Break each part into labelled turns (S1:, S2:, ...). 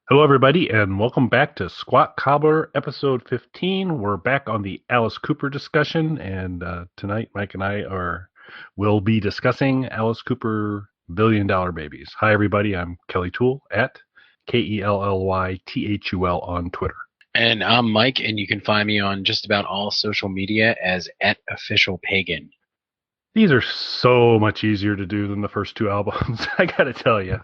S1: Hello, everybody, and welcome back to Squat Cobbler, episode 15. We're back on the Alice Cooper discussion, and tonight Mike and I will be discussing Alice Cooper Billion Dollar Babies. Hi, everybody. I'm Kelly Toole at KELLYTHUL on Twitter.
S2: And I'm Mike, and you can find me on just about all social media as @officialpagan.
S1: These are so much easier to do than the first two albums. I got to tell you,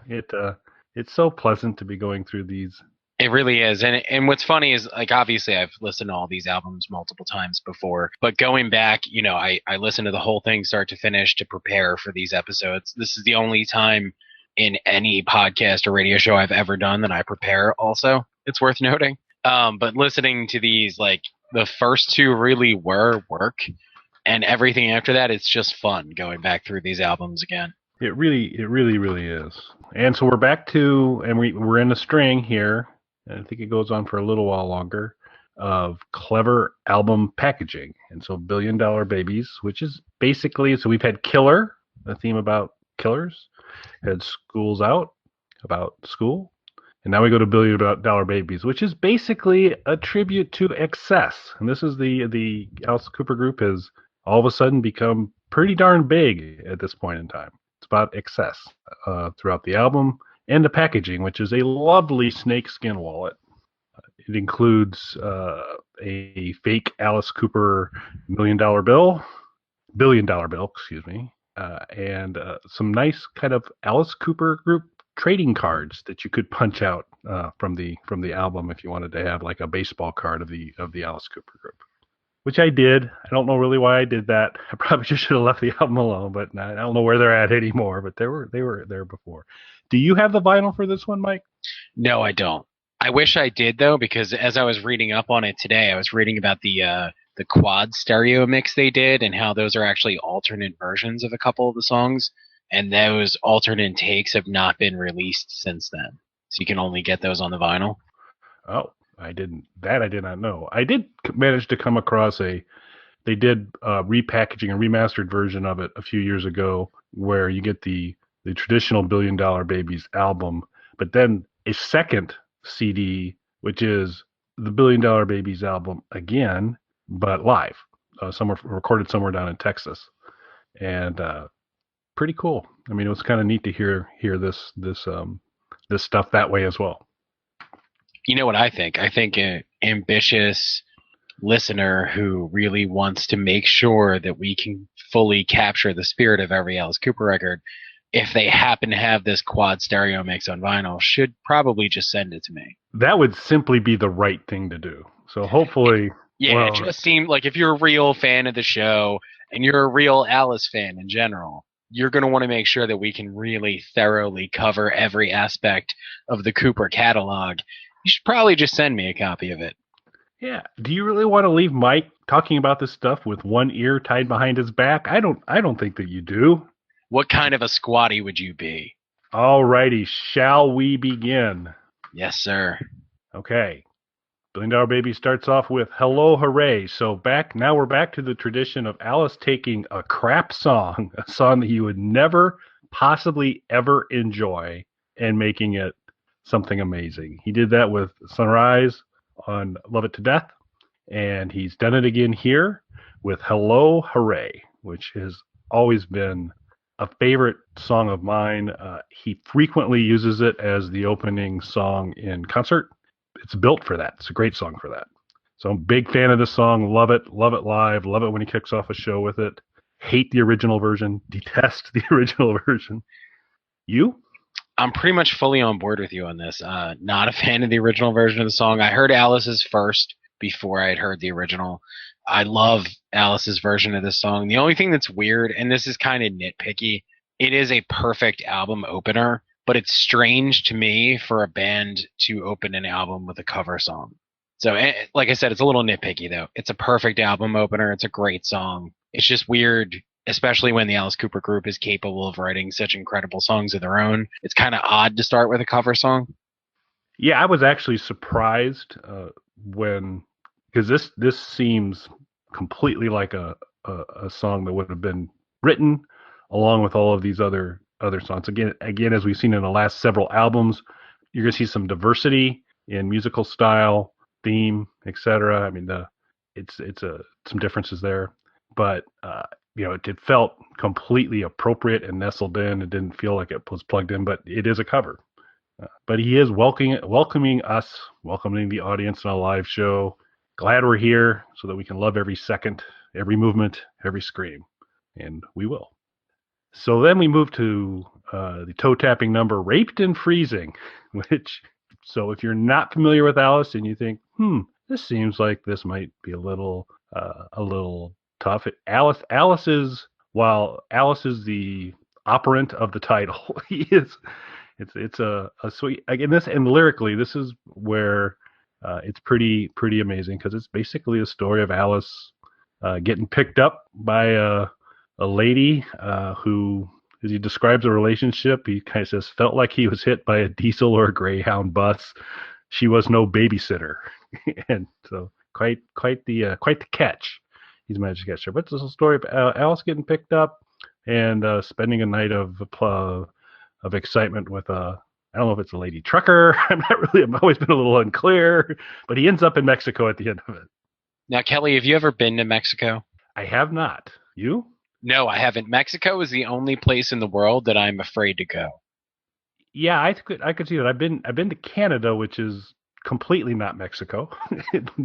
S1: it's so pleasant to be going through these.
S2: It really is. And what's funny is, like, obviously I've listened to all these albums multiple times before, but going back, I listened to the whole thing start to finish to prepare for these episodes. This is the only time in any podcast or radio show I've ever done that I prepare also. It's worth noting. But listening to these, like, the first two really were work, and everything after that, it's just fun going back through these albums again.
S1: It really is. And so we're back to, and we're in a string here, and I think it goes on for a little while longer, of clever album packaging. And so Billion Dollar Babies, which is basically, so we've had Killer, a theme about killers, had School's Out, about school, and now we go to Billion Dollar Babies, which is basically a tribute to excess. And this is the Alice Cooper group has all of a sudden become pretty darn big at this point in time. It's about excess throughout the album and the packaging, which is a lovely snakeskin wallet. It includes a fake Alice Cooper billion dollar bill, excuse me, and some nice kind of Alice Cooper group trading cards that you could punch out from the album if you wanted to have like a baseball card of the Alice Cooper group, which I did. I don't know really why I did that. I probably just should have left the album alone, but I don't know where they're at anymore. But they were there before. Do you have the vinyl for this one, Mike?
S2: No, I don't. I wish I did, though, because as I was reading up on it today, I was reading about the quad stereo mix they did and how those are actually alternate versions of a couple of the songs, and those alternate takes have not been released since then. So you can only get those on the vinyl.
S1: Oh, I did not know. I did manage to come across they did repackaging, a remastered version of it a few years ago, where you get the traditional Billion Dollar Babies album, but then a second CD, which is the Billion Dollar Babies album again, but live, somewhere recorded somewhere down in Texas, and pretty cool. I mean, it was kind of neat to hear this stuff that way as well.
S2: You know what I think? I think an ambitious listener who really wants to make sure that we can fully capture the spirit of every Alice Cooper record, if they happen to have this quad stereo mix on vinyl, should probably just send it to me.
S1: That would simply be the right thing to do. So hopefully,
S2: Yeah,
S1: well,
S2: it just seemed like if you're a real fan of the show and you're a real Alice fan in general, you're going to want to make sure that we can really thoroughly cover every aspect of the Cooper catalog. You should probably just send me a copy of it.
S1: yeah. Do you really want to leave Mike talking about this stuff with one ear tied behind his back? I don't think that you do.
S2: What kind of a squatty would you be?
S1: All righty, shall we begin?
S2: Yes, sir.
S1: Okay. Billion Dollar Baby starts off with "Hello, Hooray." So now we're back to the tradition of Alice taking a crap song, a song that you would never possibly ever enjoy, and making it something amazing. He did that with Sunrise on Love It to Death, and he's done it again here with "Hello, Hooray," which has always been a favorite song of mine. He frequently uses it as the opening song in concert. It's built for that. It's a great song for that. So I'm a big fan of this song. Love it live. Love it when he kicks off a show with it. Hate the original version. Detest the original version. You?
S2: I'm pretty much fully on board with you on this. Not a fan of the original version of the song. I heard Alice's first before I had heard the original. I love Alice's version of this song. The only thing that's weird, and this is kind of nitpicky, it is a perfect album opener, but it's strange to me for a band to open an album with a cover song. So, like I said, it's a little nitpicky, though. It's a perfect album opener. It's a great song. It's just weird, especially when the Alice Cooper group is capable of writing such incredible songs of their own. It's kind of odd to start with a cover song.
S1: Yeah, I was actually surprised when, because this seems completely like a song that would have been written along with all of these other songs. Again, as we've seen in the last several albums, you're going to see some diversity in musical style, theme, etc. I mean, some differences there, but it felt completely appropriate and nestled in. It didn't feel like it was plugged in, but it is a cover. But he is welcoming us, welcoming the audience in a live show. Glad we're here so that we can love every second, every movement, every scream, and we will. So then we move to the toe-tapping number, Raped and Freezing, so if you're not familiar with Alice and you think, this seems like this might be a little tough. While Alice is the operant of the title, it's a sweet, again, and lyrically, this is where it's pretty amazing, because it's basically a story of Alice getting picked up by a lady who, as he describes a relationship, he kind of says, felt like he was hit by a diesel or a Greyhound bus. She was no babysitter. And so quite the catch he's managed to catch her. But it's a story of Alice getting picked up and spending a night of excitement with I don't know if it's a lady trucker. I've always been a little unclear, but he ends up in Mexico at the end of it.
S2: Now, Kelly, have you ever been to Mexico?
S1: I have not. You?
S2: No, I haven't. Mexico is the only place in the world that I'm afraid to go.
S1: Yeah, I could see that. I've been to Canada, which is completely not Mexico.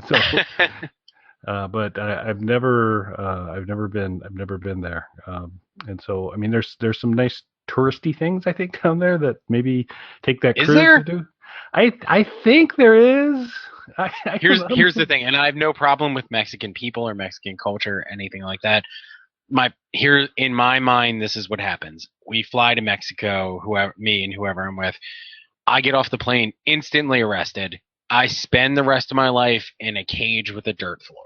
S1: So, but I've never been there. And so, I mean, there's some nice touristy things, I think, down there that maybe take that cruise to do. I think there is.
S2: Here's the thing, and I have no problem with Mexican people or Mexican culture, anything like that. Here in my mind, this is what happens. We fly to Mexico, me and whoever I'm with. I get off the plane, instantly arrested. I spend the rest of my life in a cage with a dirt floor.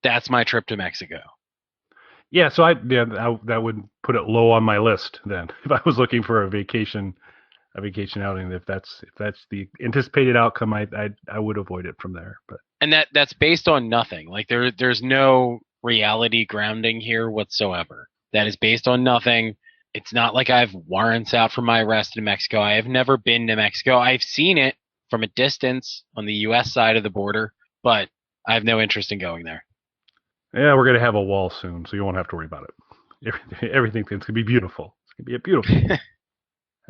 S2: That's my trip to Mexico.
S1: Yeah, so that would put it low on my list then. If I was looking for a vacation outing, if that's the anticipated outcome, I would avoid it from there. But
S2: that's based on nothing. Like there's no reality grounding here whatsoever. That is based on nothing. It's not like I have warrants out for my arrest in Mexico. I have never been to Mexico. I've seen it from a distance on the U.S. side of the border, but I have no interest in going there.
S1: Yeah, we're going to have a wall soon, so you won't have to worry about it. Everything's going to be beautiful. It's going to be a beautiful.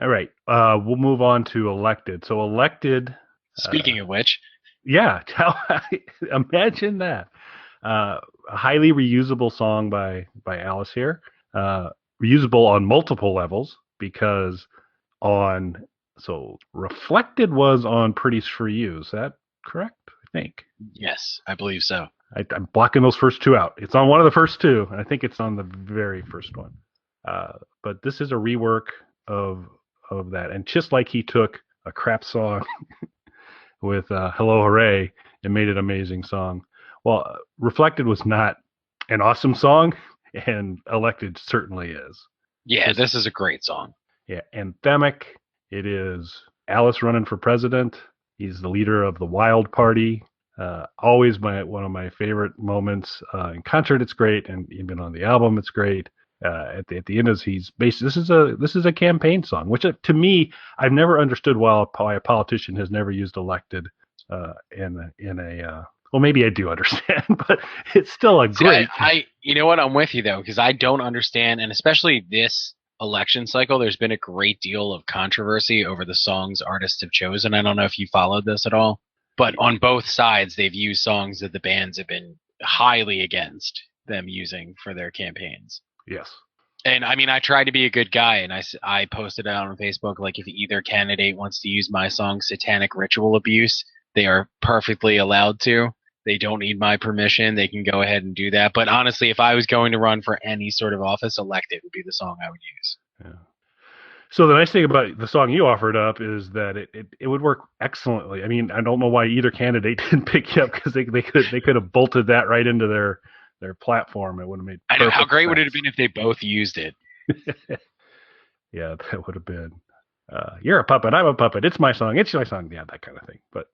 S1: All right, we'll move on to Elected. So Elected.
S2: Speaking of which.
S1: Yeah, imagine that. A highly reusable song by Alice here. Reusable on multiple levels, because Reflected was on Pretty's For You. Is that correct? I think.
S2: Yes, I believe so.
S1: I'm blocking those first two out. It's on one of the first two, and I think it's on the very first one. But this is a rework of that. And just like he took a crap song with Hello Hooray and made it an amazing song. Well, Reflected was not an awesome song, and Elected certainly is.
S2: Yeah, this is a great song.
S1: Yeah, anthemic. It is Alice running for president. He's the leader of the Wild Party. Always one of my favorite moments. In concert, it's great, and even on the album, it's great. At the end, this is a campaign song, which to me, I've never understood why a politician has never used Elected well, maybe I do understand, but it's still a great.
S2: You know what? I'm with you though, because I don't understand, and especially this election cycle, there's been a great deal of controversy over the songs artists have chosen. I don't know if you followed this at all, but on both sides, they've used songs that the bands have been highly against them using for their campaigns.
S1: Yes.
S2: And I mean, I tried to be a good guy, and I posted out on Facebook, like, if either candidate wants to use my song Satanic Ritual Abuse, they are perfectly allowed to. They don't need my permission. They can go ahead and do that. But honestly, if I was going to run for any sort of office, Elected would be the song I would use.
S1: Yeah. So the nice thing about the song you offered up is that it would work excellently. I mean, I don't know why either candidate didn't pick you up, because they could have bolted that right into their platform. It would have made.
S2: I know. How great would it have been if they both used it?
S1: Yeah, that would have been. You're a puppet. I'm a puppet. It's my song. It's my song. Yeah, that kind of thing. But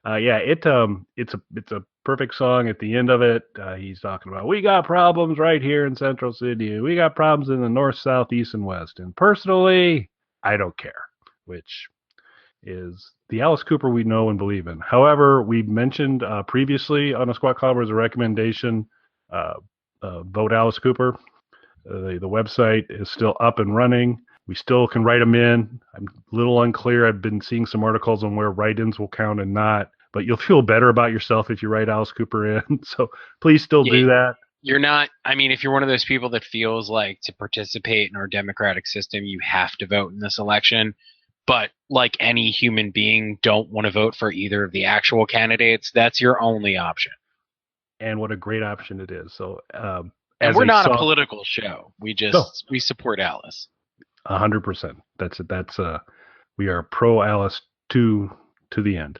S1: yeah, it's a perfect song. At the end of it, he's talking about, we got problems right here in Central City. We got problems in the north, south, east, and west. And personally, I don't care. Which is the Alice Cooper we know and believe in. However, we mentioned previously on a Squat Cobbler as a recommendation, vote Alice Cooper. The website is still up and running. We still can write them in. I'm a little unclear. I've been seeing some articles on where write-ins will count and not, but you'll feel better about yourself if you write Alice Cooper in. So please still do that.
S2: You're not, I mean, if you're one of those people that feels like to participate in our democratic system, you have to vote in this election. But like any human being, don't want to vote for either of the actual candidates. That's your only option.
S1: And what a great option it is. So,
S2: and we're not a political show. We just we support Alice.
S1: 100%. That's we are pro Alice to the end.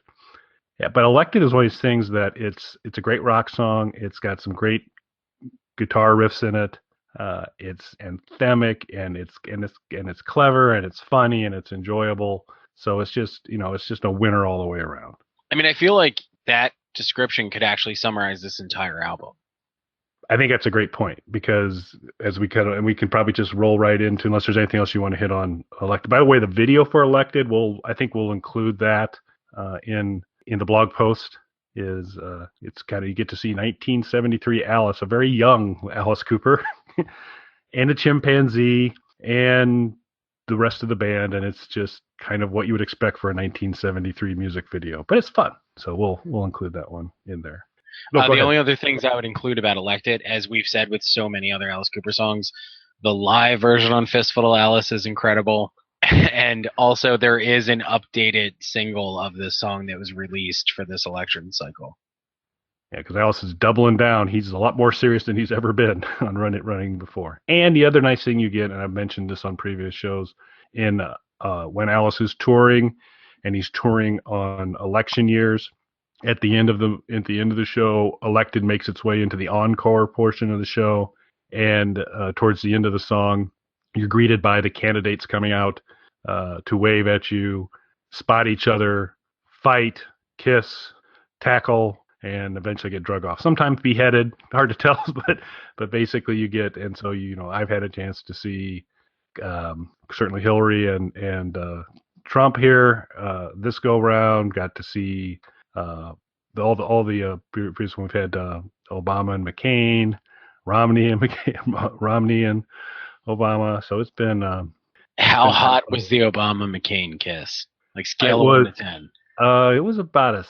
S1: Yeah, but Elected is one of these things that it's a great rock song. It's got some great guitar riffs in it. It's anthemic and it's clever and it's funny and it's enjoyable. So it's just a winner all the way around.
S2: I mean, I feel like that description could actually summarize this entire album.
S1: I think that's a great point because as we can probably just roll right into, unless there's anything else you want to hit on Elected. By the way, the video for Elected, I think we'll include that in the blog post. It's kind of, you get to see 1973 Alice, a very young Alice Cooper, and a chimpanzee and the rest of the band, and it's just kind of what you would expect for a 1973 music video. But it's fun, so we'll include that one in there.
S2: The only other things I would include about Elected, as we've said with so many other Alice Cooper songs, the live version on Fistful of Alice is incredible. And also there is an updated single of this song that was released for this election cycle.
S1: Yeah, because Alice is doubling down. He's a lot more serious than he's ever been on running before. And the other nice thing you get, and I've mentioned this on previous shows, in when Alice is touring, and he's touring on election years, at the end of the show, Elected makes its way into the encore portion of the show, and towards the end of the song, you're greeted by the candidates coming out to wave at you, spot each other, fight, kiss, tackle, and eventually get drug off. Sometimes beheaded, hard to tell, but basically you get. And so I've had a chance to see certainly Hillary and Trump here this go round. Got to see all the previous one we've had Obama and McCain, Romney and Obama. So it's been.
S2: How hot was the Obama McCain kiss? Like scale of 1 to 10.
S1: It was about a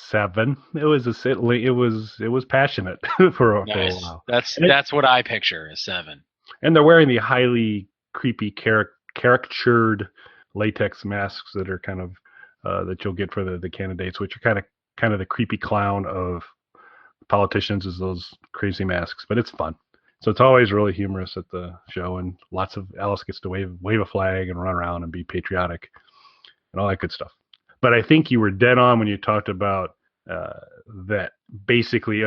S1: 7. It was passionate for a while.
S2: That's what I picture, a 7.
S1: And they're wearing the highly creepy caricatured latex masks that are kind of that you'll get for the candidates, which are kind of the creepy clown of politicians, is those crazy masks. But it's fun. So it's always really humorous at the show, and lots of Alice gets to wave a flag and run around and be patriotic and all that good stuff. But I think you were dead on when you talked about that basically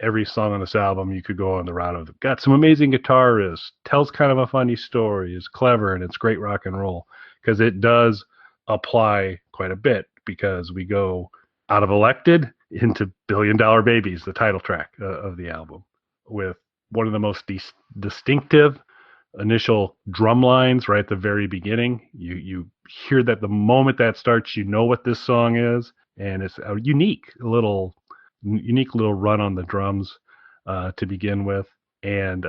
S1: every song on this album you could go on the route of got some amazing guitarists, tells kind of a funny story, is clever, and it's great rock and roll, because it does apply quite a bit, because we go out of Elected into Billion Dollar Babies, the title track of the album, with one of the most distinctive initial drum lines right at the very beginning. You hear that the moment that starts, you know what this song is, and it's a unique little run on the drums to begin with, and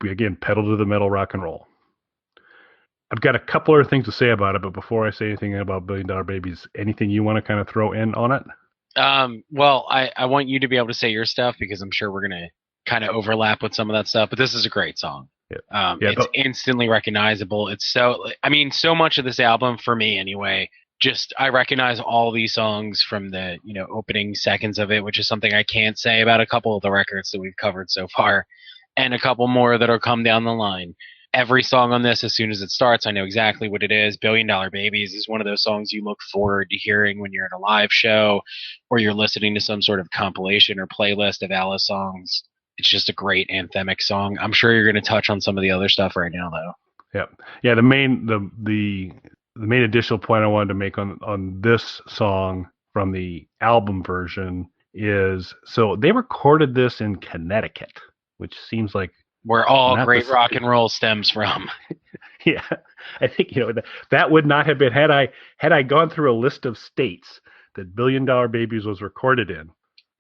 S1: we again pedal to the metal rock and roll. I've got a couple other things to say about it, but before I say anything about Billion Dollar Babies, anything you want to kind of throw in on it?
S2: Well, I want you to be able to say your stuff, because I'm sure we're going to kind of overlap with some of that stuff, but this is a great song. It's instantly recognizable. It's so much of this album, for me anyway, just I recognize all these songs from the opening seconds of it, which is something I can't say about a couple of the records that we've covered so far, and a couple more that'll come down the line. Every song on this, as soon as it starts, I know exactly what it is. Billion Dollar Babies is one of those songs you look forward to hearing when you're at a live show or you're listening to some sort of compilation or playlist of Alice songs. It's just a great anthemic song. I'm sure you're going to touch on some of the other stuff right now, though. Yeah. The main additional point I wanted to make on this song from the album version is, so they recorded this in Connecticut, which seems like where all great rock and roll stems from.
S1: Yeah, I think that would not have been had I gone through a list of states that Billion Dollar Babies was recorded in.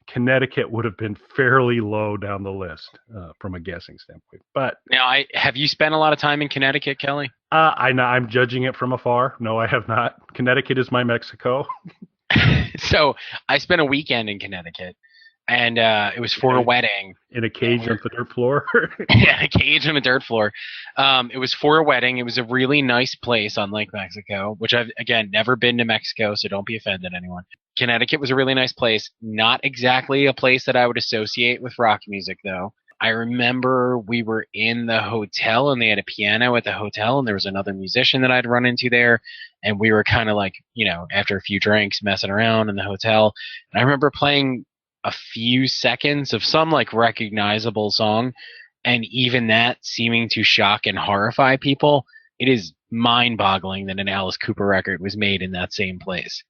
S1: Connecticut would have been fairly low down the list from a guessing standpoint. But
S2: Now, have you spent a lot of time in Connecticut, Kelly?
S1: I'm judging it from afar. No, I have not. Connecticut is my Mexico.
S2: So I spent a weekend in Connecticut, and it was for a wedding.
S1: In a cage on the dirt floor.
S2: Yeah, a cage on a dirt floor. It was for a wedding. It was a really nice place on Lake Mexico, which I've, again, never been to Mexico, so don't be offended, anyone. Connecticut was a really nice place. Not exactly a place that I would associate with rock music, though. I remember we were in the hotel, and they had a piano at the hotel, and there was another musician that I'd run into there, and we were kind of like, after a few drinks, messing around in the hotel. And I remember playing a few seconds of some like recognizable song, and even that seeming to shock and horrify people. It is mind-boggling that an Alice Cooper record was made in that same place.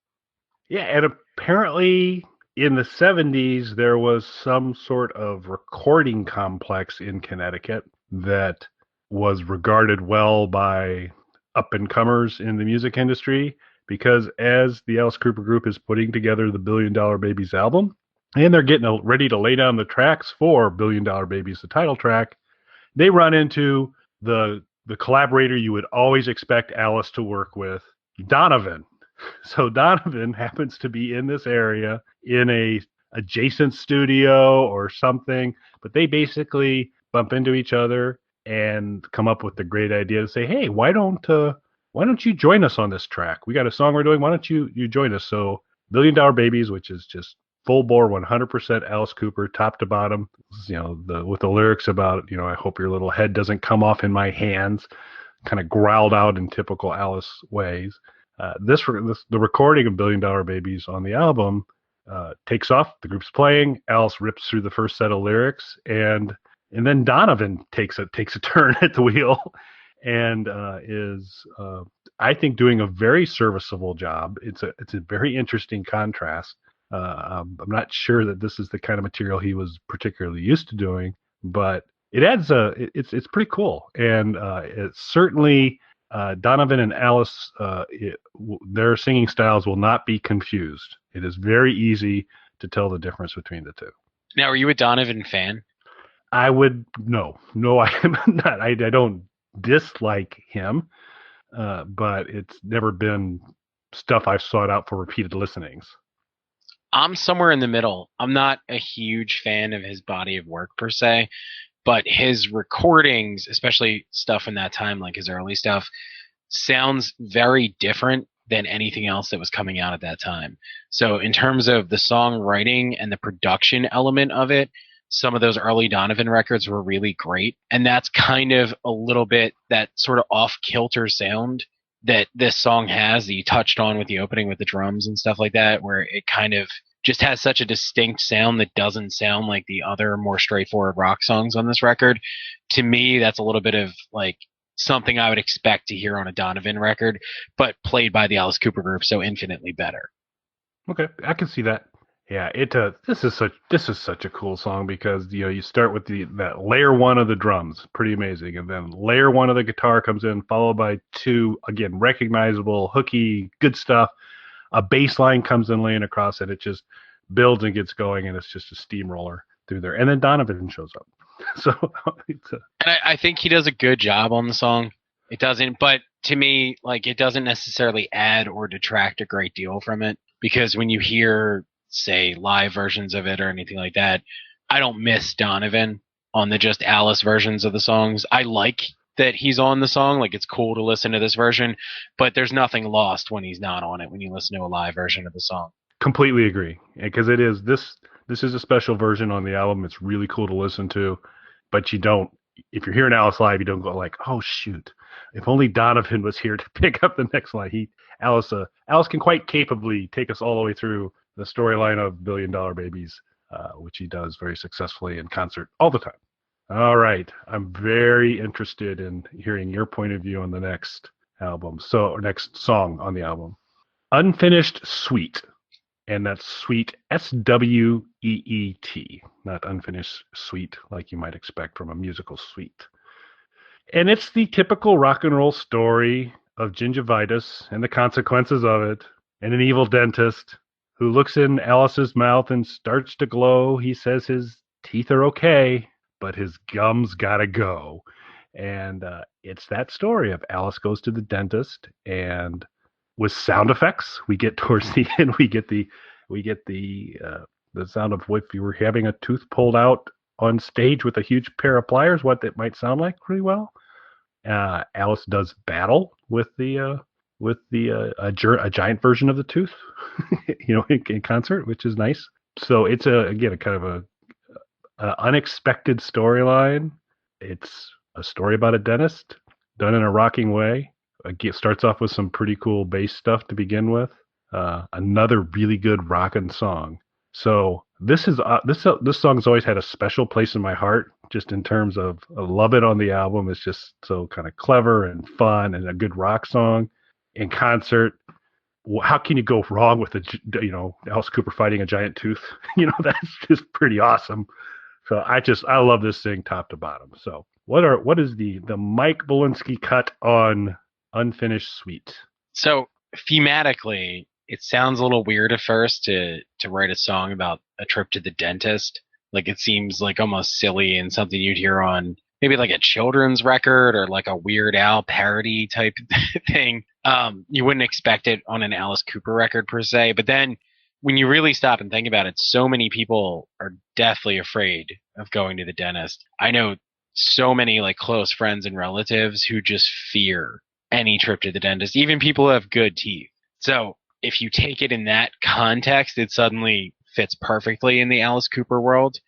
S1: Yeah, and apparently in the 70s there was some sort of recording complex in Connecticut that was regarded well by up-and-comers in the music industry, because as the Alice Cooper group is putting together the Billion Dollar Babies album, and they're getting ready to lay down the tracks for Billion Dollar Babies, the title track, they run into the collaborator you would always expect Alice to work with, Donovan. So Donovan happens to be in this area in a adjacent studio or something, but they basically bump into each other and come up with the great idea to say, hey, why don't you join us on this track? We got a song we're doing. Why don't you join us? So Billion Dollar Babies, which is just full bore 100% Alice Cooper, top to bottom, with the lyrics about, I hope your little head doesn't come off in my hands, kind of growled out in typical Alice ways. The recording of Billion Dollar Babies on the album takes off. The group's playing. Alice rips through the first set of lyrics, and then Donovan takes a turn at the wheel, and is I think doing a very serviceable job. It's a very interesting contrast. I'm not sure that this is the kind of material he was particularly used to doing, but it adds it's pretty cool, and it's certainly Donovan and Alice. Their singing styles will not be confused. It is very easy to tell the difference between the two.
S2: Now, are you a Donovan fan?
S1: I would no, I am not. I don't dislike him, but it's never been stuff I've sought out for repeated listenings.
S2: I'm somewhere in the middle. I'm not a huge fan of his body of work per se, but his recordings, especially stuff in that time, like his early stuff, sounds very different than anything else that was coming out at that time. So in terms of the songwriting and the production element of it, some of those early Donovan records were really great. And that's kind of a little bit that sort of off-kilter sound that this song has, that you touched on with the opening with the drums and stuff like that, where it kind of just has such a distinct sound that doesn't sound like the other more straightforward rock songs on this record. To me, that's a little bit of like something I would expect to hear on a Donovan record, but played by the Alice Cooper group, so infinitely better.
S1: Okay, I can see that. Yeah, this is such a cool song, because you start with that layer one of the drums, pretty amazing, and then layer one of the guitar comes in, followed by two, again, recognizable, hooky, good stuff. A bass line comes in laying across it. It just builds and gets going, and it's just a steamroller through there. And then Donovan shows up. So
S2: and I think he does a good job on the song. It doesn't, but to me, like, it doesn't necessarily add or detract a great deal from it, because when you hear, say, live versions of it or anything like that, I don't miss Donovan on the just Alice versions of the songs. I like that he's on the song. Like, it's cool to listen to this version, but there's nothing lost when he's not on it when you listen to a live version of the song.
S1: Completely agree, because it is this is a special version on the album. It's really cool to listen to, but you don't, if you're hearing Alice live, you don't go like, oh shoot, if only Donovan was here to pick up the next line. Alice can quite capably take us all the way through the storyline of Billion Dollar Babies, which he does very successfully in concert all the time. All right, I'm very interested in hearing your point of view on the next next song on the album, Unfinished Suite. And that's Sweet, Sweet, not Unfinished Suite, like you might expect from a musical suite. And it's the typical rock and roll story of gingivitis and the consequences of it, and an evil dentist who looks in Alice's mouth and starts to glow. He says his teeth are okay, but his gums gotta go. And it's that story of Alice goes to the dentist, and with sound effects, we get towards the end, we get the sound of if you were having a tooth pulled out on stage with a huge pair of pliers, what that might sound like pretty well. Alice does battle with a giant version of the tooth, in concert, which is nice. So it's a kind of a unexpected storyline. It's a story about a dentist done in a rocking way. It starts off with some pretty cool bass stuff to begin with. Another really good rockin' song. So this song's always had a special place in my heart, just in terms of I love it on the album. It's just so kind of clever and fun and a good rock song. In concert, how can you go wrong with Alice Cooper fighting a giant tooth? That's just pretty awesome. So I love this thing top to bottom. So what is the Mike Bolinsky cut on Unfinished Suite?
S2: So thematically, it sounds a little weird at first to write a song about a trip to the dentist. Like, it seems like almost silly and something you'd hear on maybe like a children's record or like a Weird Al parody type thing. You wouldn't expect it on an Alice Cooper record per se, but then when you really stop and think about it, so many people are deathly afraid of going to the dentist. I know so many like close friends and relatives who just fear any trip to the dentist, even people who have good teeth. So if you take it in that context, it suddenly fits perfectly in the Alice Cooper world.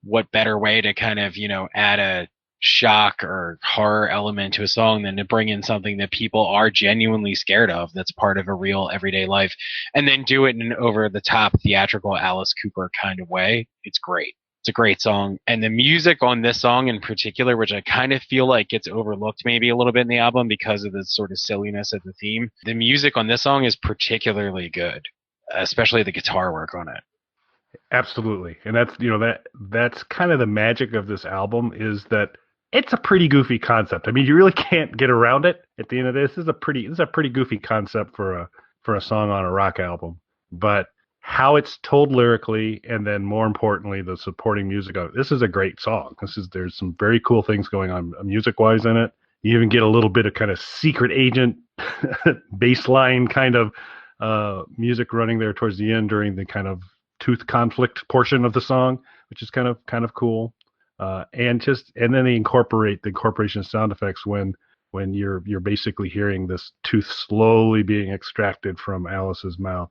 S2: What better way to kind of, add a shock or horror element to a song than to bring in something that people are genuinely scared of, that's part of a real everyday life, and then do it in an over the top theatrical Alice Cooper kind of way. It's great. It's a great song. And the music on this song in particular, which I kind of feel like gets overlooked maybe a little bit in the album because of the sort of silliness of the theme, the music on this song is particularly good, especially the guitar work on it.
S1: Absolutely. And that's kind of the magic of this album, is that it's a pretty goofy concept. I mean, you really can't get around it. At the end of this, this is a pretty goofy concept for a song on a rock album. But how it's told lyrically, and then more importantly, the supporting music of it, this is a great song. There's some very cool things going on music wise in it. You even get a little bit of kind of secret agent bass line kind of music running there towards the end during the kind of tooth conflict portion of the song, which is kind of cool. And then they incorporate the incorporation of sound effects when you're basically hearing this tooth slowly being extracted from Alice's mouth.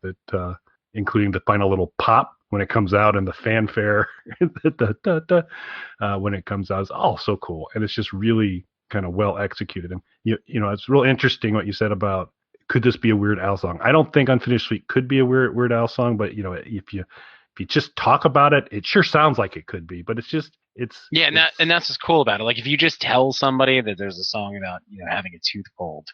S1: Including the final little pop when it comes out, and the fanfare when it comes out. It's all so cool, and it's just really kind of well executed. And it's real interesting what you said about, could this be a Weird Al song? I don't think Unfinished Suite could be a Weird Al song, but if you just talk about it, it sure sounds like it could be. But it's
S2: and that's what's cool about it. Like, if you just tell somebody that there's a song about having a tooth pulled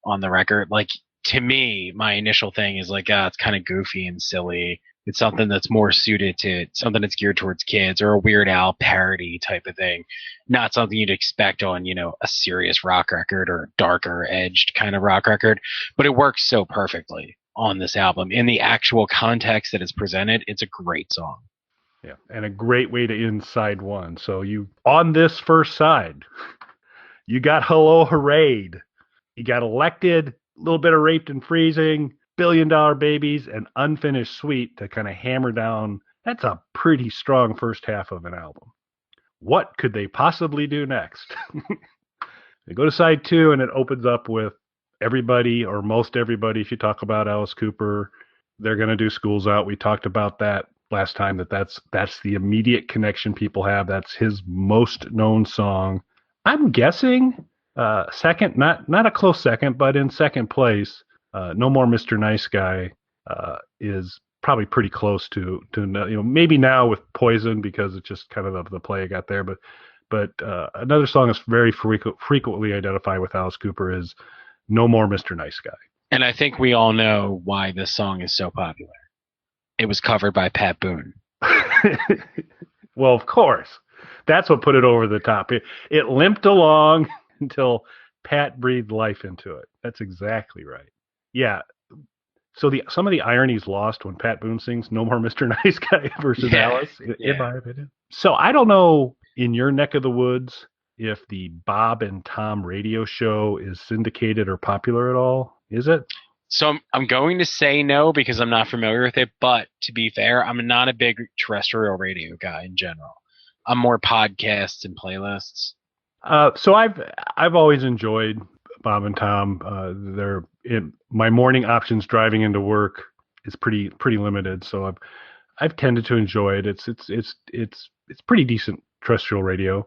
S2: on the record, like, to me, my initial thing is like, it's kind of goofy and silly. It's something that's more suited to something that's geared towards kids, or a Weird Al parody type of thing. Not something you'd expect on, a serious rock record or darker edged kind of rock record. But it works so perfectly on this album. In the actual context that it's presented, it's a great song.
S1: Yeah, and a great way to end side one. So on this first side, you got Hello Hooray. You got Elected, a little bit of Raped and Freezing, $1 Billion Babies, and Unfinished Suite to kind of hammer down. That's a pretty strong first half of an album. What could they possibly do next? They go to side two, and it opens up with everybody, or most everybody, if you talk about Alice Cooper, they're going to do Schools Out. We talked about that last time, that's the immediate connection people have. That's his most known song. I'm guessing second, not a close second, but in second place, No More Mr. Nice Guy is probably pretty close to maybe now with Poison, because it's just kind of the play I got there. But another song that's very frequently identified with Alice Cooper is No More Mr. Nice Guy.
S2: And I think we all know why this song is so popular. It was covered by Pat Boone.
S1: Well, of course. That's what put it over the top. It limped along. until Pat breathed life into it. That's exactly right. Yeah. So some of the irony's lost when Pat Boone sings "No More Mr. Nice Guy" versus
S2: Yeah.
S1: Alice, in
S2: Yeah.
S1: my opinion. So I don't know in your neck of the woods if the Bob and Tom radio show is syndicated or popular at all. Is it?
S2: So I'm going to say no because I'm not familiar with it, but to be fair, I'm not a big terrestrial radio guy in general. I'm more podcasts and playlists.
S1: So I've always enjoyed Bob and Tom. My morning options driving into work is pretty limited, so I've tended to enjoy it. It's pretty decent terrestrial radio.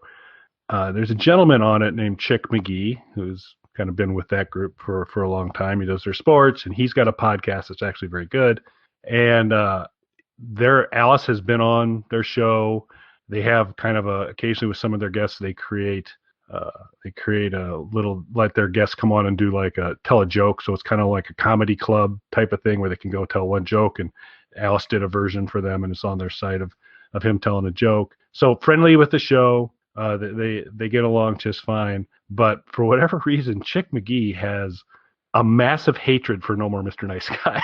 S1: There's a gentleman on it named Chick McGee who's kind of been with that group for a long time. He does their sports, and he's got a podcast that's actually very good. And Alice has been on their show. They have kind of occasionally with some of their guests, they create a little, let their guests come on and do tell a joke. So it's kind of like a comedy club type of thing where they can go tell one joke, and Alice did a version for them, and it's on their site of him telling a joke. So friendly with the show. They get along just fine. But for whatever reason, Chick McGee has a massive hatred for No More Mr. Nice Guy.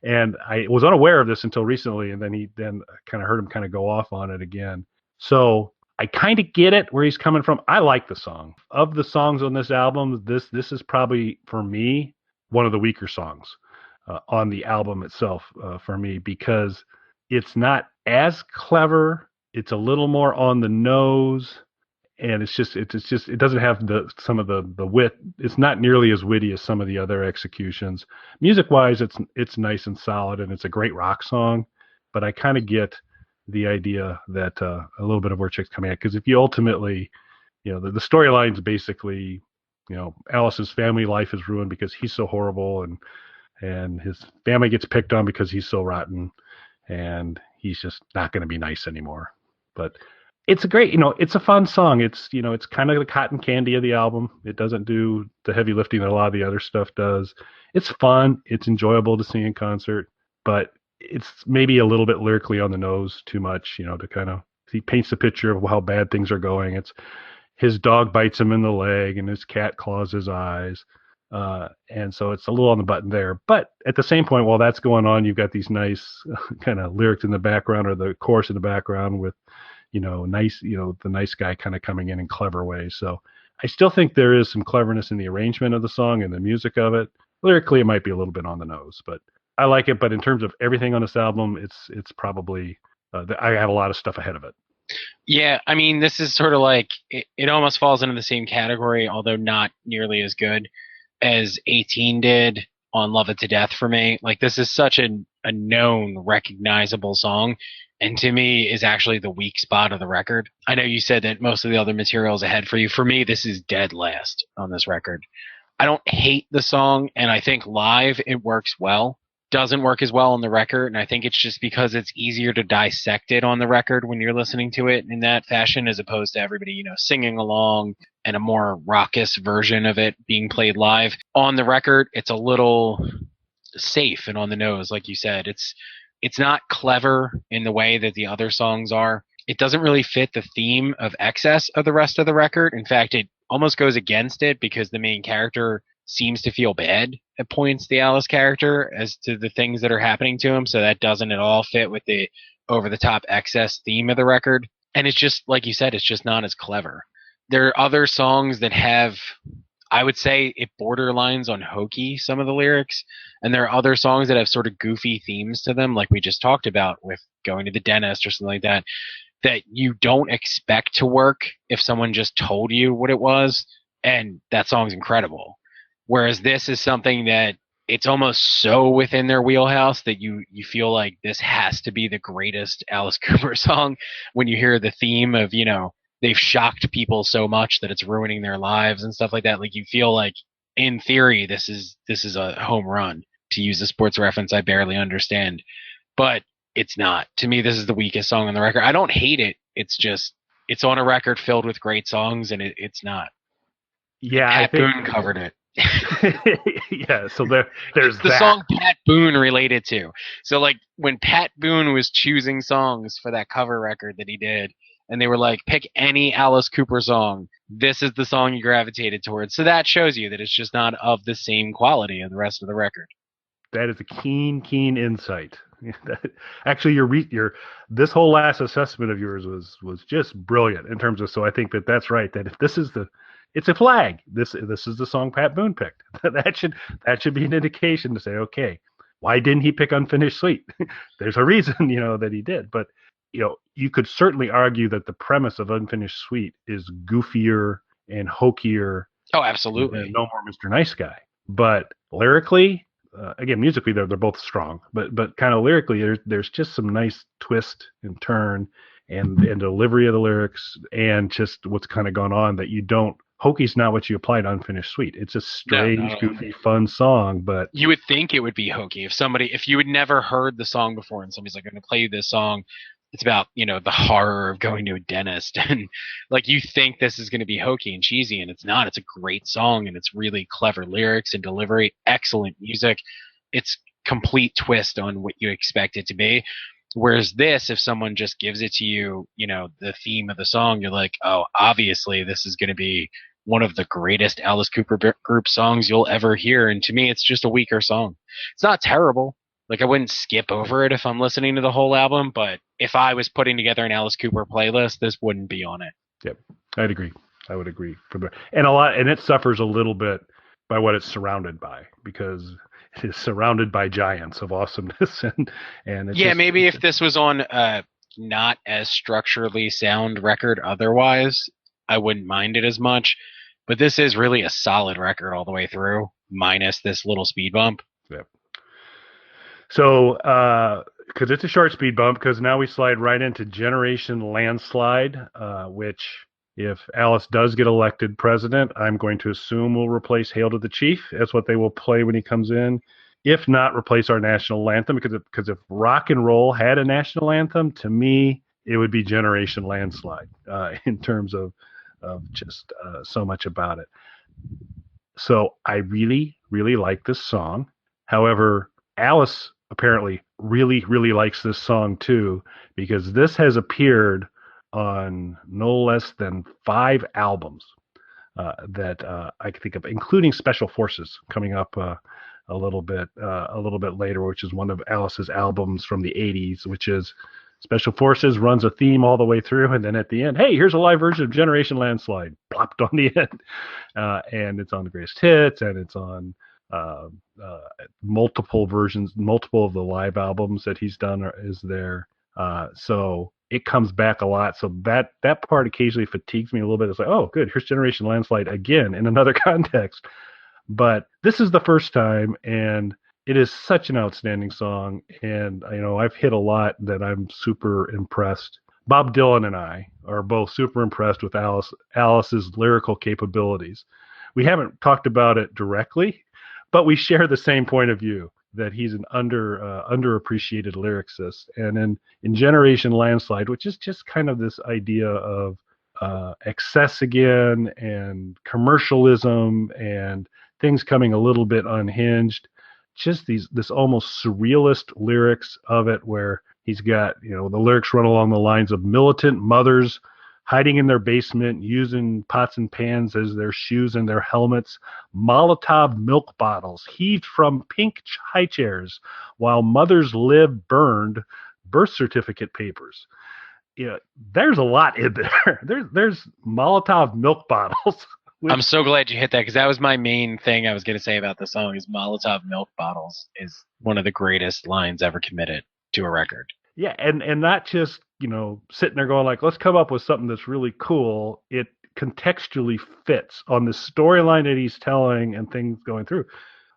S1: And I was unaware of this until recently, and then kind of heard him kind of go off on it again. So I kind of get it where he's coming from. I like the song. Of the songs on this album, this is probably, for me, one of the weaker songs on the album itself for me, because it's not as clever. It's a little more on the nose, and it doesn't have some of the wit. It's not nearly as witty as some of the other executions. Music wise, it's nice and solid, and it's a great rock song. But I kind of get the idea that a little bit of where Chick's coming at, because if you ultimately, the storyline's basically, Alice's family life is ruined because he's so horrible, and his family gets picked on because he's so rotten, and he's just not going to be nice anymore. But it's a great, it's a fun song. It's kind of the cotton candy of the album. It doesn't do the heavy lifting that a lot of the other stuff does. It's fun. It's enjoyable to see in concert, but it's maybe a little bit lyrically on the nose too much, to kind of, he paints the picture of how bad things are going. It's his dog bites him in the leg and his cat claws his eyes. And so it's a little on the button there. But at the same point, while that's going on, you've got these nice kind of lyrics in the background, or the chorus in the background with, the nice guy kind of coming in clever ways. So I still think there is some cleverness in the arrangement of the song and the music of it. Lyrically, it might be a little bit on the nose, but I like it. But in terms of everything on this album, it's probably, I have a lot of stuff ahead of it.
S2: Yeah, I mean, this is sort of like, it almost falls into the same category, although not nearly as good as 18 did on Love It to Death for me. Like, this is such a known, recognizable song, and to me is actually the weak spot of the record. I know you said that most of the other material is ahead for you. For me, this is dead last on this record. I don't hate the song, and I think live it works well. Doesn't work as well on the record, and I think it's just because it's easier to dissect it on the record when you're listening to it in that fashion, as opposed to everybody, singing along and a more raucous version of it being played live. On the record, it's a little safe and on the nose, like you said. It's not clever in the way that the other songs are. It doesn't really fit the theme of excess of the rest of the record. In fact, it almost goes against it because the main character seems to feel bad at points, the Alice character, as to the things that are happening to him. So that doesn't at all fit with the over-the-top excess theme of the record. And it's just, like you said, it's just not as clever. There are other songs that have, I would say, it borderlines on hokey, some of the lyrics. And there are other songs that have sort of goofy themes to them, like we just talked about with Going to the Dentist or something like that, that you don't expect to work if someone just told you what it was. And that song's incredible. Whereas this is something that it's almost so within their wheelhouse that you feel like this has to be the greatest Alice Cooper song when you hear the theme of, they've shocked people so much that it's ruining their lives and stuff like that. Like, you feel like, in theory, this is a home run, to use a sports reference I barely understand. But it's not. To me, this is the weakest song on the record. I don't hate it. It's just, it's on a record filled with great songs, and it's not.
S1: Yeah,
S2: Pat Boone covered it.
S1: Yeah, so there's
S2: the song Pat Boone related to. So, like, when Pat Boone was choosing songs for that cover record that he did, and they were like, pick any Alice Cooper song. This is the song you gravitated towards. So that shows you that it's just not of the same quality as the rest of the record.
S1: That is a keen insight. Actually, your this whole last assessment of yours was just brilliant in terms of. So I think that's right. That if this is it's a flag. This is the song Pat Boone picked. that should be an indication to say, okay, why didn't he pick Unfinished Suite? There's a reason, that he did. But you could certainly argue that the premise of Unfinished Suite is goofier and hokier.
S2: Oh, absolutely.
S1: Than No More Mr. Nice Guy. But lyrically, again, musically they're both strong, but kind of lyrically there's just some nice twist and turn and delivery of the lyrics and just what's kind of gone on that you don't. Hokey's not what you apply to Unfinished Suite. It's a strange, goofy, fun song, but
S2: you would think it would be hokey if you had never heard the song before and somebody's like, I'm going to play you this song. It's about, the horror of going to a dentist, and like you think this is going to be hokey and cheesy, and it's not. It's a great song, and it's really clever lyrics and delivery, excellent music. It's complete twist on what you expect it to be. Whereas this, if someone just gives it to you, the theme of the song, you're like, oh, obviously this is going to be one of the greatest Alice Cooper group songs you'll ever hear. And to me, it's just a weaker song. It's not terrible. Like, I wouldn't skip over it if I'm listening to the whole album, but if I was putting together an Alice Cooper playlist, this wouldn't be on it.
S1: Yep, I'd agree. I would agree. And it suffers a little bit by what it's surrounded by, because it is surrounded by giants of awesomeness. And it's
S2: maybe if this was on not as structurally sound record otherwise, I wouldn't mind it as much. But this is really a solid record all the way through, minus this little speed bump.
S1: Yep. So, because it's a short speed bump, because now we slide right into Generation Landslide, which, if Alice does get elected president, I'm going to assume will replace Hail to the Chief. That's what they will play when he comes in. If not, replace our national anthem, because if rock and roll had a national anthem, to me, it would be Generation Landslide, in terms of just so much about it. So I really, really like this song. However, Alice apparently really, really likes this song too, because this has appeared on no less than 5 albums that I can think of, including Special Forces coming up a little bit later, which is one of Alice's albums from the 80s, which is Special Forces runs a theme all the way through, and then at the end, hey, here's a live version of Generation Landslide, plopped on the end. And it's on the greatest hits, and it's on multiple versions, multiple of the live albums that he's done is there. So it comes back a lot. So that part occasionally fatigues me a little bit. It's like, oh, good, here's Generation Landslide again in another context. But this is the first time, and it is such an outstanding song. And, I've hit a lot that I'm super impressed. Bob Dylan and I are both super impressed with Alice's lyrical capabilities. We haven't talked about it directly, but we share the same point of view, that he's an underappreciated lyricist. And in Generation Landslide, which is just kind of this idea of excess again, and commercialism, and things coming a little bit unhinged, just this almost surrealist lyrics of it, where he's got, the lyrics run along the lines of militant mothers hiding in their basement, using pots and pans as their shoes and their helmets, Molotov milk bottles heaved from pink high chairs, while mothers live burned birth certificate papers. There's a lot in there. There's Molotov milk bottles.
S2: I'm so glad you hit that, because that was my main thing I was going to say about the song, is Molotov milk bottles is one of the greatest lines ever committed to a record.
S1: Yeah, and not just, sitting there going like, let's come up with something that's really cool. It contextually fits on the storyline that he's telling and things going through.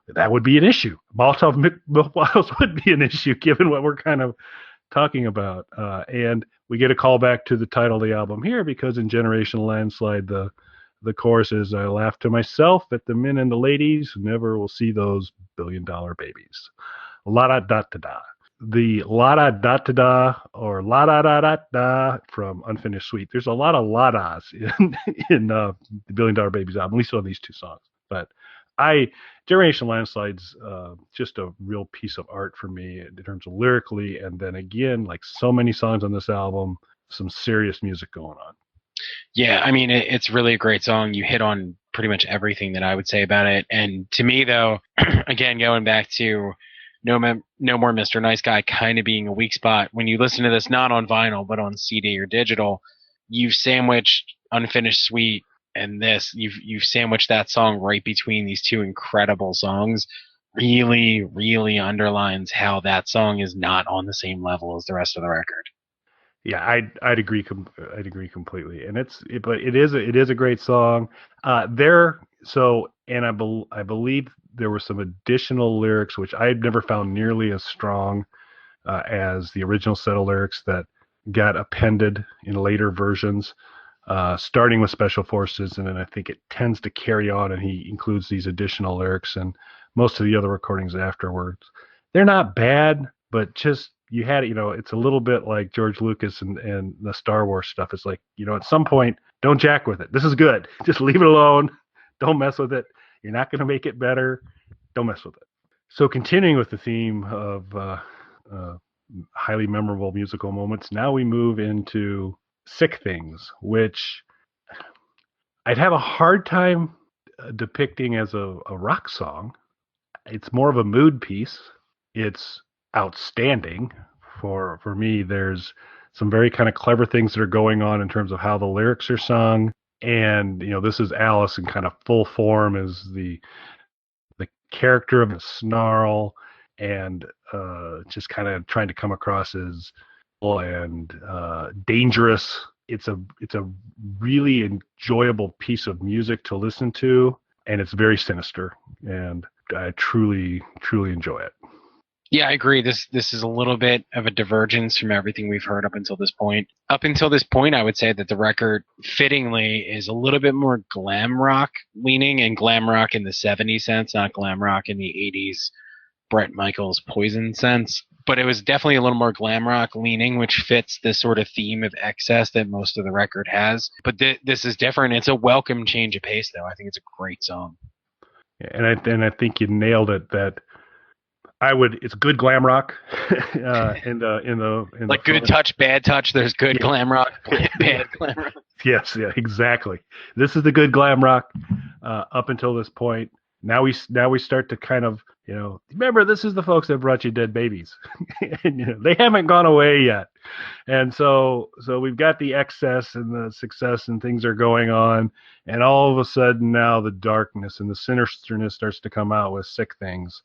S1: That would be an issue. Molotov milk bottles would be an issue, given what we're kind of talking about. And we get a call back to the title of the album here, because in Generation Landslide, the chorus is, I laugh to myself at the men and the ladies who never will see those billion-dollar babies. La-da-da-da-da. The la-da-da-da-da or la-da-da-da-da from Unfinished Suite. There's a lot of la-das in the Billion-Dollar Babies album, at least on these 2 songs. But Generation Landslide's just a real piece of art for me in terms of lyrically, and then again, like so many songs on this album, some serious music going on.
S2: Yeah, I mean, it's really a great song. You hit on pretty much everything that I would say about it. And to me, though, again, going back to No More Mr. Nice Guy kind of being a weak spot, when you listen to this not on vinyl, but on CD or digital, you've sandwiched Unfinished Sweet and this. You've sandwiched that song right between these two incredible songs. Really, really underlines how that song is not on the same level as the rest of the record.
S1: Yeah, I'd agree. I'd agree completely. And but it is a great song. I believe there were some additional lyrics which I had never found nearly as strong as the original set of lyrics that got appended in later versions, starting with Special Forces, and then I think it tends to carry on, and he includes these additional lyrics and most of the other recordings afterwards. They're not bad, but just you had, it's a little bit like George Lucas and the Star Wars stuff. It's like, at some point, don't jack with it. This is good. Just leave it alone. Don't mess with it. You're not going to make it better. Don't mess with it. So continuing with the theme of highly memorable musical moments, now we move into Sick Things, which I'd have a hard time depicting as a rock song. It's more of a mood piece. It's outstanding for me. There's some very kind of clever things that are going on in terms of how the lyrics are sung, and this is Alice in kind of full form as the character of the snarl, and just kind of trying to come across as and dangerous. It's a really enjoyable piece of music to listen to, and it's very sinister, and I truly enjoy it.
S2: Yeah, I agree. This is a little bit of a divergence from everything we've heard up until this point. Up until this point, I would say that the record, fittingly, is a little bit more glam rock leaning, and glam rock in the 70s sense, not glam rock in the 80s Bret Michaels Poison sense. But it was definitely a little more glam rock leaning, which fits this sort of theme of excess that most of the record has. But this is different. It's a welcome change of pace, though. I think it's a great song.
S1: And I think you nailed it. That it's good glam rock. in
S2: like good touch, bad touch. There's good glam rock, bad glam rock.
S1: Yes, yeah, exactly. This is the good glam rock up until this point. Now we start to kind of, remember, this is the folks that brought you Dead Babies. And, they haven't gone away yet. And so we've got the excess and the success and things are going on. And all of a sudden now the darkness and the sinisterness starts to come out with Sick Things,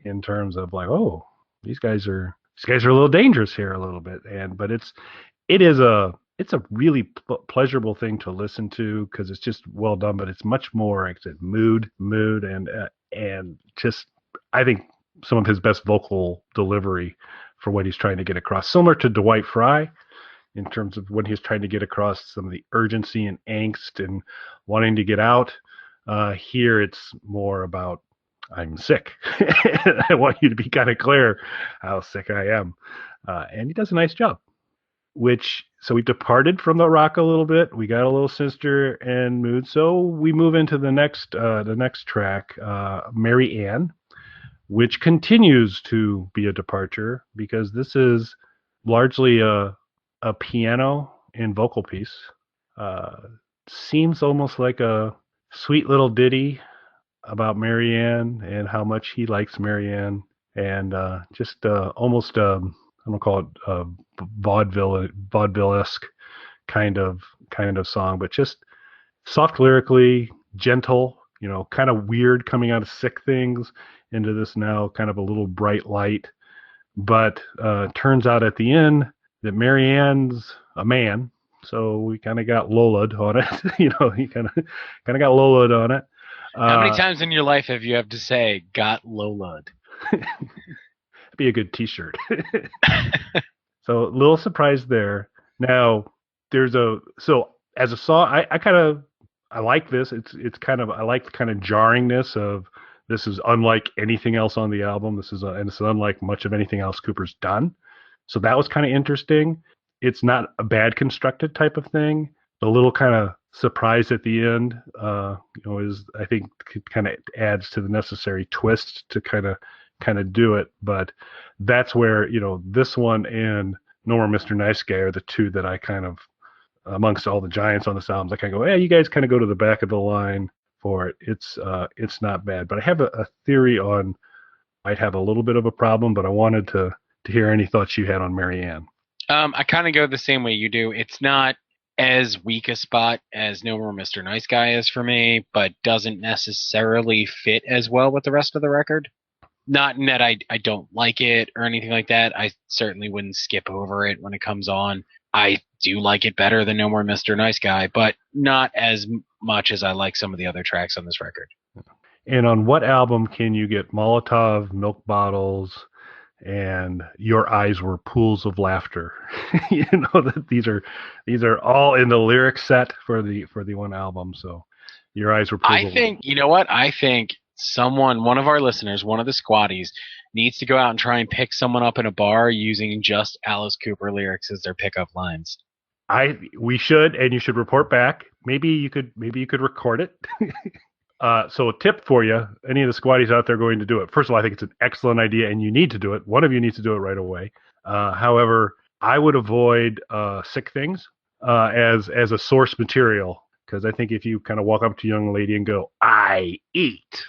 S1: in terms of like, oh, these guys are a little dangerous here a little bit. But it's a really pleasurable thing to listen to because it's just well done, but it's much more, like I said, mood, and just, I think, some of his best vocal delivery for what he's trying to get across. Similar to Dwight Fry in terms of when he's trying to get across some of the urgency and angst and wanting to get out. Here it's more about, I'm sick. I want you to be kind of clear how sick I am. And he does a nice job. So we departed from the rock a little bit. We got a little sinister and mood. So we move into the next track, Mary Ann, which continues to be a departure because this is largely a piano and vocal piece. Seems almost like a sweet little ditty about Mary Ann and how much he likes Mary Ann, and just almost I'm gonna call it a vaudeville-esque kind of song, but just soft lyrically, gentle, kind of weird coming out of Sick Things into this now kind of a little bright light. But turns out at the end that Mary Ann's a man, so we kind of got Lola'd on it. He kind of got Lola'd on it.
S2: How many times in your life have you had to say "got Lola'd"?
S1: Be a good T-shirt. So a little surprise there. Now as a song, I like this. It's kind of, I like the kind of jarringness of, this is unlike anything else on the album. And it's unlike much of anything else Cooper's done. So that was kind of interesting. It's not a bad constructed type of thing. The little kind of surprise at the end, is, I think, kind of adds to the necessary twist to kind of do it. But that's where, this one and No More Mr. Nice Guy are the two that I kind of, amongst all the giants on this album, I kind of go, you guys kind of go to the back of the line for it. It's not bad. But I have a theory on, might have a little bit of a problem, but I wanted to hear any thoughts you had on Marianne.
S2: I kind of go the same way you do. It's not as weak a spot as No More Mr. Nice Guy is for me, but doesn't necessarily fit as well with the rest of the record. Not in that I don't like it or anything like that. I certainly wouldn't skip over it when it comes on. I do like it better than No More Mr. Nice Guy, but not as much as I like some of the other tracks on this record.
S1: And on what album can you get Molotov, Milk Bottles, and Your Eyes Were Pools of Laughter? You know that these are all in the lyric set for the one album. So Your Eyes Were Pools of Laughter.
S2: You know what? I think one of our listeners, one of the squatties, needs to go out and try and pick someone up in a bar using just Alice Cooper lyrics as their pickup lines.
S1: We should, and you should report back. Maybe you could record it. So a tip for you, any of the squatties out there going to do it. First of all, I think it's an excellent idea, and you need to do it. One of you needs to do it right away. However, I would avoid Sick Things as a source material, because I think if you kind of walk up to a young lady and go, I eat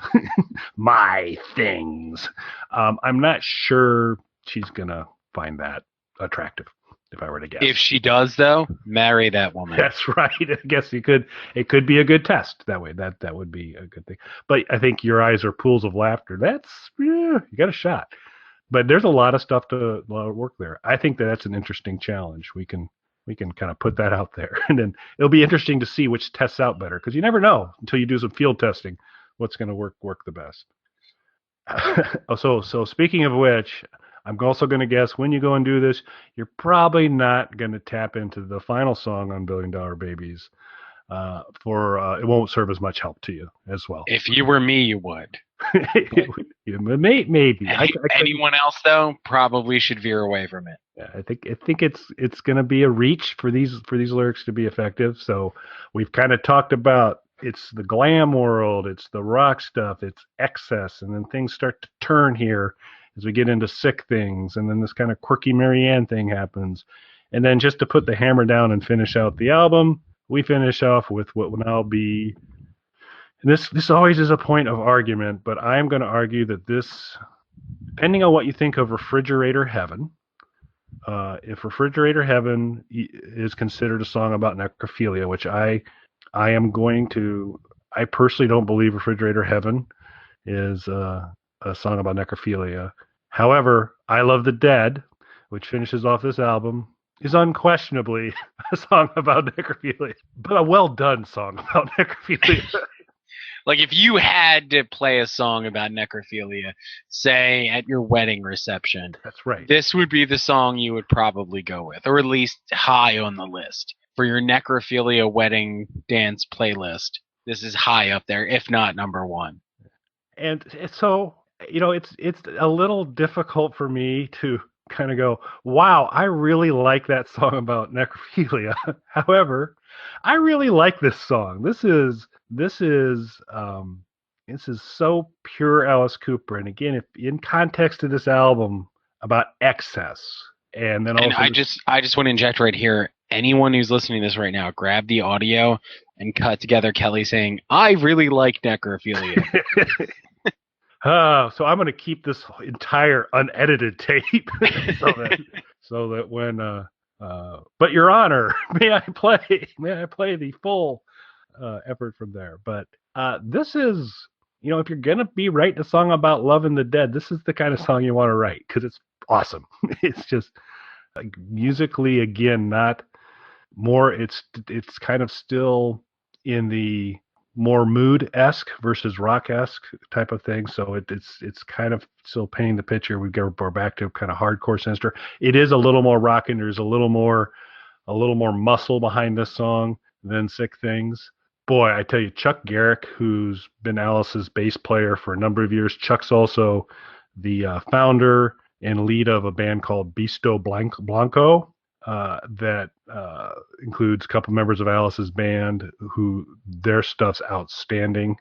S1: my things, I'm not sure she's going to find that attractive, if I were to guess.
S2: If she does, though, marry that woman.
S1: That's right. I guess it could be a good test that way. That would be a good thing. But I think Your Eyes Are Pools of Laughter. You got a shot. But there's a lot of stuff to work there. I think that's an interesting challenge. We can kind of put that out there, and then it'll be interesting to see which tests out better, because you never know until you do some field testing what's going to work the best. So speaking of which, I'm also going to guess when you go and do this, you're probably not going to tap into the final song on $1 Billion Babies. It won't serve as much help to you as well.
S2: If you were me, you would.
S1: Maybe.
S2: Anyone else though probably should veer away from it.
S1: Yeah, I think it's going to be a reach for these lyrics to be effective. So we've kind of talked about it's the glam world, it's the rock stuff, it's excess, and then things start to turn here as we get into Sick Things, and then this kind of quirky Marianne thing happens. And then just to put the hammer down and finish out the album, we finish off with what will now be, and this always is a point of argument, but I'm going to argue that this, depending on what you think of Refrigerator Heaven, if Refrigerator Heaven is considered a song about necrophilia, which I personally don't believe Refrigerator Heaven is a song about necrophilia. However, I Love the Dead, which finishes off this album, is unquestionably a song about necrophilia, but a well-done song about necrophilia.
S2: Like if you had to play a song about necrophilia, say at your wedding reception,
S1: that's right,
S2: this would be the song you would probably go with, or at least high on the list. For your necrophilia wedding dance playlist, this is high up there, if not number one.
S1: And so, it's a little difficult for me to kind of go, wow, I really like that song about necrophilia. However, I really like this song. This is so pure Alice Cooper. And again, if in context of this album about excess, and then also,
S2: I just want to inject right here. Anyone who's listening to this right now, grab the audio and cut together Kelly saying, "I really like necrophilia."
S1: So I'm going to keep this entire unedited tape so that when but Your Honor, may I play the full effort from there. But this is, if you're going to be writing a song about loving the dead, this is the kind of song you want to write, because it's awesome. It's just like musically, again, not more, it's kind of still in the more mood-esque versus rock-esque type of thing. So it's kind of still painting the picture. We're back to kind of hardcore Sinister. It is a little more rock, and there's a little more muscle behind this song than Sick Things. Boy, I tell you, Chuck Garrick, who's been Alice's bass player for a number of years. Chuck's also the founder and lead of a band called Bisto Blanco that includes a couple members of Alice's band who their stuff's outstanding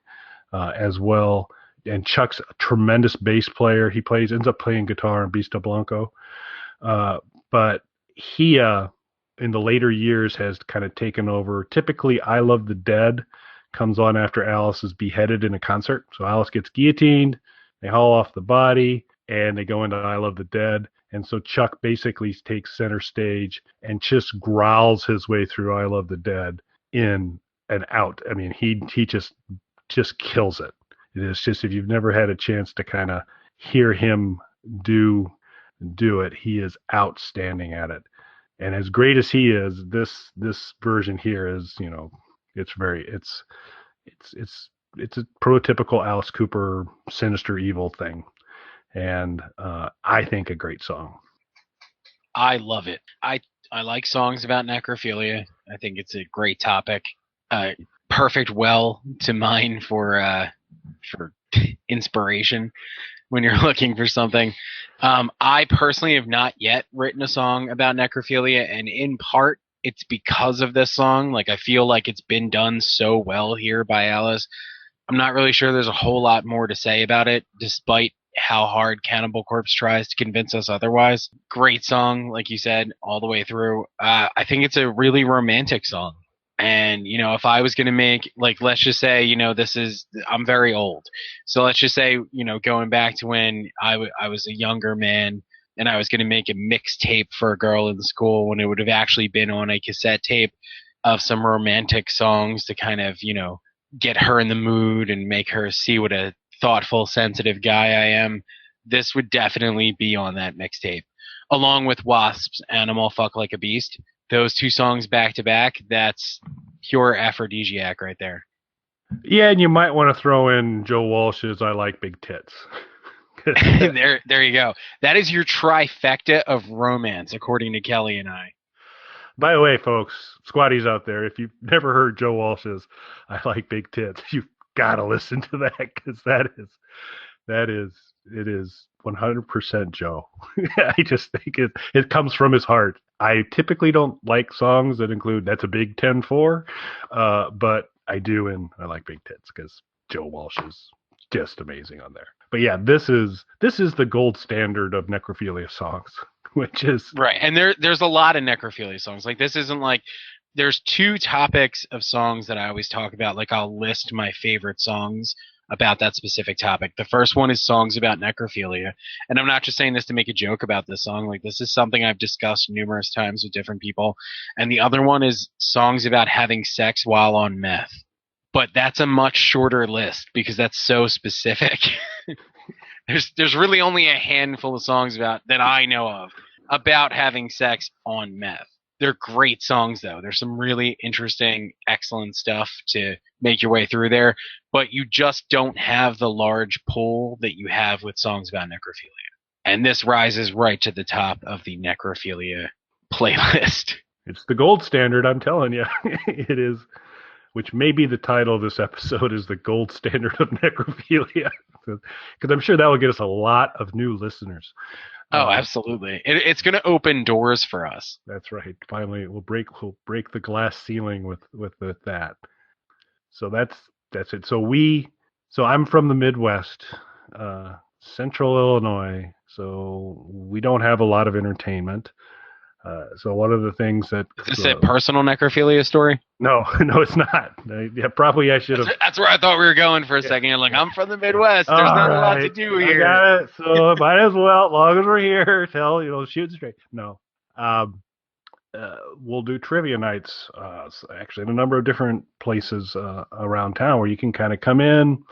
S1: as well. And Chuck's a tremendous bass player. He ends up playing guitar in Bisto Blanco. But he in the later years has kind of taken over. Typically, I Love the Dead comes on after Alice is beheaded in a concert. So Alice gets guillotined, they haul off the body, and they go into I Love the Dead. And so Chuck basically takes center stage and just growls his way through I Love the Dead in and out. I mean, he just kills it. It is just, if you've never had a chance to kind of hear him do it, he is outstanding at it. And as great as he is, this version here is, it's a prototypical Alice Cooper sinister evil thing, and I think a great song.
S2: I love it. I like songs about necrophilia. I think it's a great topic. Perfect well to mine for inspiration when you're looking for something. I personally have not yet written a song about necrophilia, and in part it's because of this song. Like, I feel like it's been done so well here by Alice. I'm not really sure there's a whole lot more to say about it, despite how hard Cannibal Corpse tries to convince us otherwise. Great song, like you said, all the way through. I think it's a really romantic song. And, if I was going to make, like, let's just say, I'm very old. So let's just say, going back to when I was a younger man and I was going to make a mixtape for a girl in school, when it would have actually been on a cassette tape of some romantic songs to kind of, get her in the mood and make her see what a thoughtful, sensitive guy I am. This would definitely be on that mixtape, along with Wasp's Animal Fuck Like a Beast. Those two songs back to back, that's pure aphrodisiac right there.
S1: Yeah, and you might want to throw in Joe Walsh's I Like Big Tits.
S2: There you go. That is your trifecta of romance, according to Kelly and I.
S1: By the way, folks, squatties out there, if you've never heard Joe Walsh's I Like Big Tits, you've got to listen to that, because it is 100% Joe. I just think it comes from his heart. I typically don't like songs that include "That's a Big 10-4," but I do, and I like Big Tits because Joe Walsh is just amazing on there. But yeah, this is the gold standard of necrophilia songs, which is
S2: right. And there's a lot of necrophilia songs. Like, this isn't like, there's two topics of songs that I always talk about. Like, I'll list my favorite songs about that specific topic. The first one is songs about necrophilia. And I'm not just saying this to make a joke about this song. Like, this is something I've discussed numerous times with different people. And the other one is songs about having sex while on meth. But that's a much shorter list because that's so specific. There's really only a handful of songs that I know of about having sex on meth. They're great songs, though. There's some really interesting, excellent stuff to make your way through there, but you just don't have the large pool that you have with songs about necrophilia. And this rises right to the top of the necrophilia playlist.
S1: It's the gold standard, I'm telling you. It is, which may be the title of this episode, is the gold standard of necrophilia. Because I'm sure that will get us a lot of new listeners.
S2: Oh, absolutely. It's going to open doors for us.
S1: That's right. Finally, we'll break the glass ceiling with that. So that's it. So I'm from the Midwest, Central Illinois. So we don't have a lot of entertainment. So one of the things that
S2: is this a personal necrophilia story?
S1: No, it's not. Yeah, probably I should have.
S2: That's where I thought we were going for a second. You're like, I'm from the Midwest. There's not a lot to do here.
S1: I got it. So might as well, as long as we're here, shoot straight. No, we'll do trivia nights. Actually, in a number of different places around town where you can kind of come in,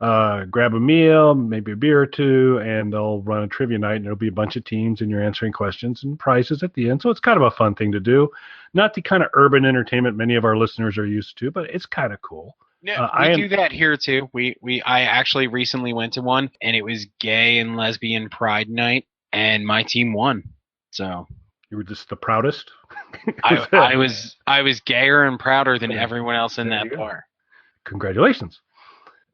S1: grab a meal, maybe a beer or two, and they'll run a trivia night, and there'll be a bunch of teams, and you're answering questions and prizes at the end. So it's kind of a fun thing to do. Not the kind of urban entertainment many of our listeners are used to, but it's kind of cool.
S2: Yeah, we do that here too. I actually recently went to one, and it was gay and lesbian pride night, and my team won. So
S1: you were just the proudest.
S2: I was gayer and prouder than everyone else in that bar.
S1: Congratulations.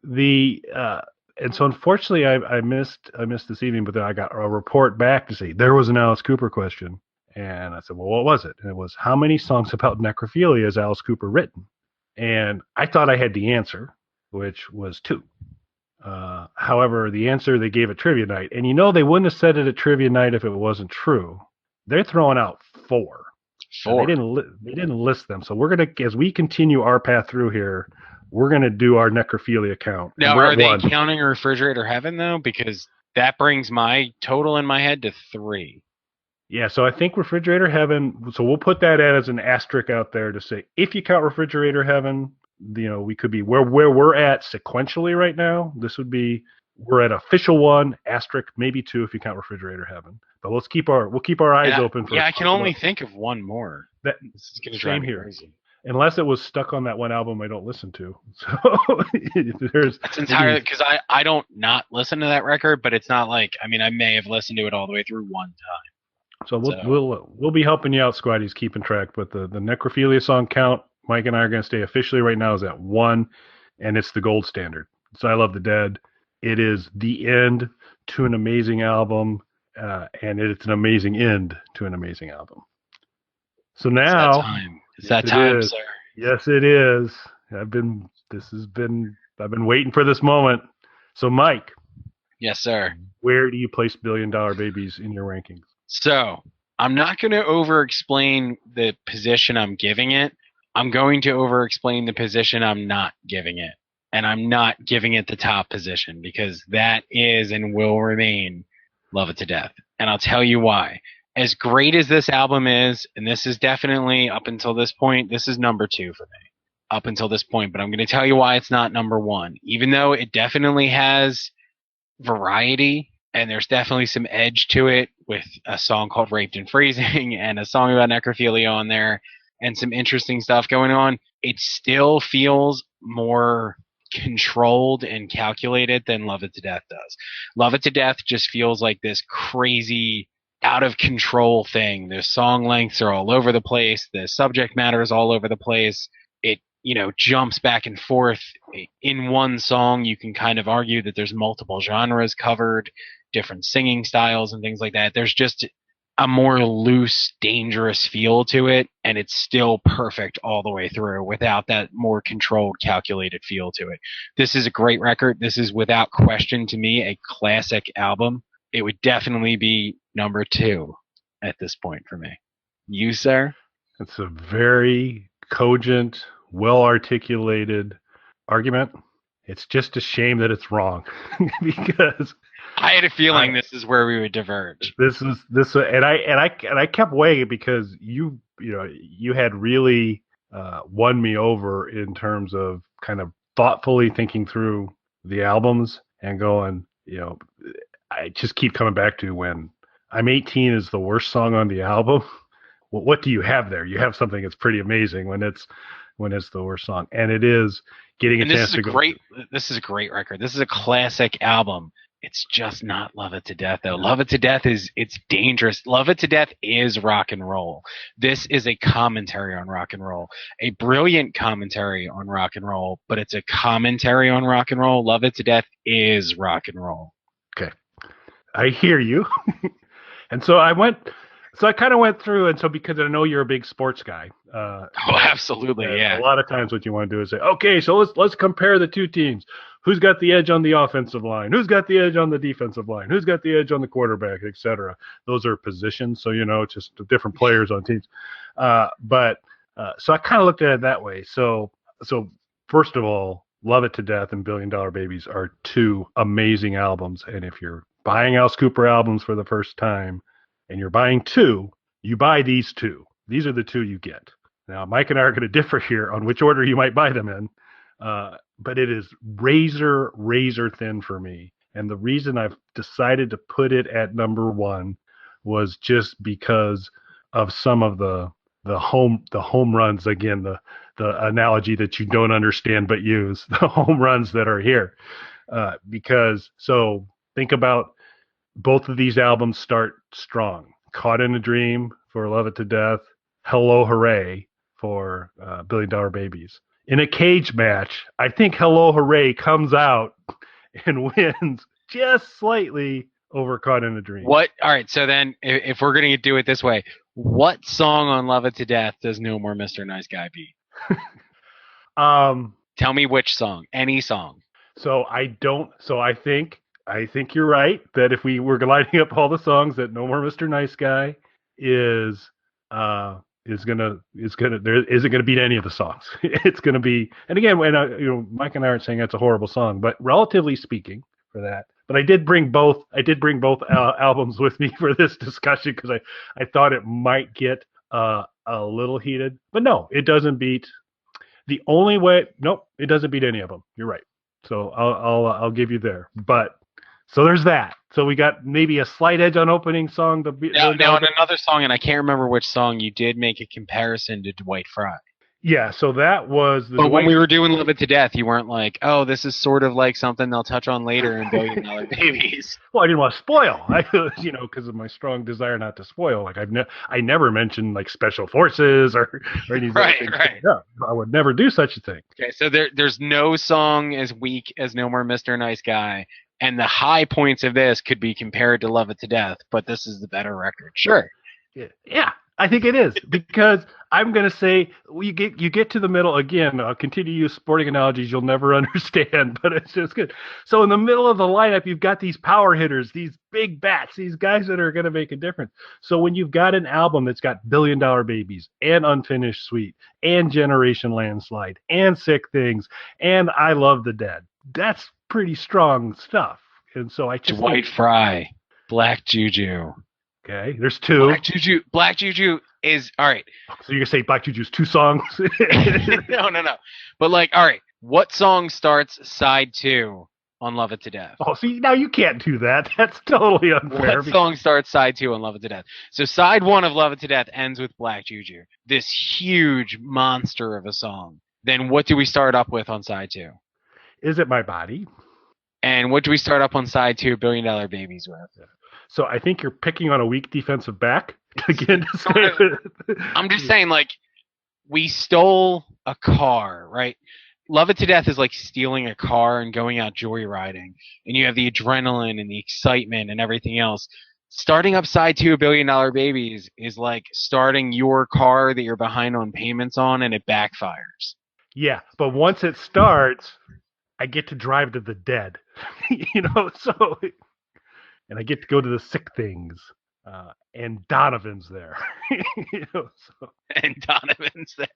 S1: And so unfortunately I missed this evening, but then I got a report back to say there was an Alice Cooper question, and I said, well, what was it? And it was, how many songs about necrophilia has Alice Cooper written? And I thought I had the answer, which was 2. However, the answer they gave at trivia night, and they wouldn't have said it at trivia night if it wasn't true, they're throwing out 4.
S2: Four.
S1: They didn't list them. So we're gonna, as we continue our path through here, we're gonna do our necrophilia count.
S2: Now,
S1: we're
S2: are
S1: at
S2: they
S1: 1.
S2: counting Refrigerator Heaven though? Because that brings my total in my head to 3.
S1: Yeah, so I think Refrigerator Heaven. So we'll put that as an asterisk out there to say if you count Refrigerator Heaven, we could be where we're at sequentially right now. This would be we're at official 1 asterisk, maybe 2 if you count Refrigerator Heaven. But we'll keep our eyes open for.
S2: Yeah, I can only think of one more.
S1: This
S2: is going to drive me
S1: here.
S2: crazy.
S1: Unless it was stuck on that one album I don't listen to. So
S2: that's entirely because I don't not listen to that record, but it's not like, I mean, I may have listened to it all the way through one time.
S1: So we'll be helping you out, Squatties, keeping track. But the necrophilia song count, Mike and I are going to stay officially right now is at 1, and it's the gold standard. So I Love the Dead. It is the end to an amazing album, and it's an amazing end to an amazing album. So now
S2: it's that time, sir.
S1: Yes, it is. I've been waiting for this moment. So Mike.
S2: Yes, sir.
S1: Where do you place Billion Dollar Babies in your rankings?
S2: So I'm not going to over-explain the position I'm giving it. I'm going to over-explain the position I'm not giving it. And I'm not giving it the top position because that is and will remain Love It to Death. And I'll tell you why. As great as this album is, and this is definitely, up until this point, this is number 2 for me. Up until this point. But I'm going to tell you why it's not number 1. Even though it definitely has variety, and there's definitely some edge to it with a song called Raped and Freezing and a song about necrophilia on there and some interesting stuff going on, it still feels more controlled and calculated than Love It to Death does. Love It to Death just feels like this crazy, out of control thing. The song lengths are all over the place. The subject matter is all over the place. It, jumps back and forth. In one song, you can kind of argue that there's multiple genres covered, different singing styles and things like that. There's just a more loose, dangerous feel to it, and it's still perfect all the way through without that more controlled, calculated feel to it. This is a great record. This is without question, to me, a classic album. It would definitely be number 2 at this point for me. You, sir?
S1: It's a very cogent, well-articulated argument. It's just a shame that it's wrong because
S2: I had a feeling this is where we would diverge.
S1: And I kept weighing it because you had really won me over in terms of kind of thoughtfully thinking through the albums and going, I just keep coming back to when I'm 18 is the worst song on the album. Well, what do you have there? You have something that's pretty amazing when it's the worst song, and it is getting a chance to go.
S2: This is a great record. This is a classic album. It's just not Love It to Death, though. Love It to Death it's dangerous. Love It to Death is rock and roll. This is a commentary on rock and roll, a brilliant commentary on rock and roll, but it's a commentary on rock and roll. Love It to Death is rock and roll.
S1: Okay. I hear you. And so I kind of went through, and so because I know you're a big sports guy.
S2: Absolutely, yeah.
S1: A lot of times what you want to do is say, okay, so let's compare the two teams. Who's got the edge on the offensive line? Who's got the edge on the defensive line? Who's got the edge on the quarterback, etc. Those are positions, so just different players on teams. So I kind of looked at it that way. So first of all, Love It to Death and Billion Dollar Babies are 2 amazing albums, and if you're buying Alice Cooper albums for the first time and you're buying 2, you buy these 2. These are the 2 you get. Now, Mike and I are going to differ here on which order you might buy them in, but it is razor thin for me. And the reason I've decided to put it at number 1 was just because of some of the home runs. Again, the analogy that you don't understand but use, the home runs that are here. So think about both of these albums start strong. Caught in a Dream for Love It to Death. Hello, Hooray for Billion Dollar Babies. In a cage match, I think Hello, Hooray comes out and wins just slightly over Caught in a Dream.
S2: What? All right, so then if we're going to do it this way, what song on Love It to Death does No More Mr. Nice Guy beat? Tell me which song. Any song.
S1: I think you're right that if we were lining up all the songs that No More Mr. Nice Guy there isn't gonna beat any of the songs. It's gonna be, and again, when Mike and I aren't saying that's a horrible song, but relatively speaking for that. But I did bring both albums with me for this discussion because I thought it might get a little heated. But no, it doesn't beat. The only way, nope, it doesn't beat any of them. You're right. So I'll give you there. But so there's that. So we got maybe a slight edge on opening song.
S2: Now on another song, and I can't remember which song, you did make a comparison to Dwight Fry.
S1: Yeah, so that was
S2: But when we were doing Love It to Death, you weren't like, oh, this is sort of like something they'll touch on later in $1 Billion Babies.
S1: Well, I didn't want to spoil. Because of my strong desire not to spoil. Like I never mentioned like special forces or anything.
S2: Right.
S1: No, I would never do such a thing.
S2: Okay, so there's no song as weak as No More Mr. Nice Guy, and the high points of this could be compared to Love It to Death, but this is the better record. Sure.
S1: Yeah. I think it is, because I'm going to say you get to the middle again. I'll continue to use sporting analogies you'll never understand, but it's just good. So in the middle of the lineup, you've got these power hitters, these big bats, these guys that are going to make a difference. So when you've got an album that's got $1 Billion Babies and Unfinished Sweet and Generation Landslide and Sick Things and I Love the Dead, that's pretty strong stuff. And so I just
S2: Dwight Fry, Black Juju.
S1: Okay, there's two.
S2: Black Juju is all right.
S1: So you're gonna say Black Juju's 2 songs?
S2: No. But like, all right, what song starts side 2 on Love It to Death?
S1: Oh, see, now you can't do that. That's totally unfair.
S2: What song starts side 2 on Love It to Death? So side 1 of Love It to Death ends with Black Juju, this huge monster of a song. Then what do we start up with on side 2?
S1: Is It My Body?
S2: And what do we start up on side 2 of $1 Billion Babies with?
S1: So I think you're picking on a weak defensive back again.
S2: I'm just saying, like, we stole a car, right? Love It to Death is like stealing a car and going out joyriding, and you have the adrenaline and the excitement and everything else. Starting up side 2 of $1 Billion Babies is like starting your car that you're behind on payments on, and it backfires.
S1: Yeah, but once it starts, I get to drive to the dead, so. And I get to go to the Sick Things, and Donovan's there.
S2: And Donovan's there.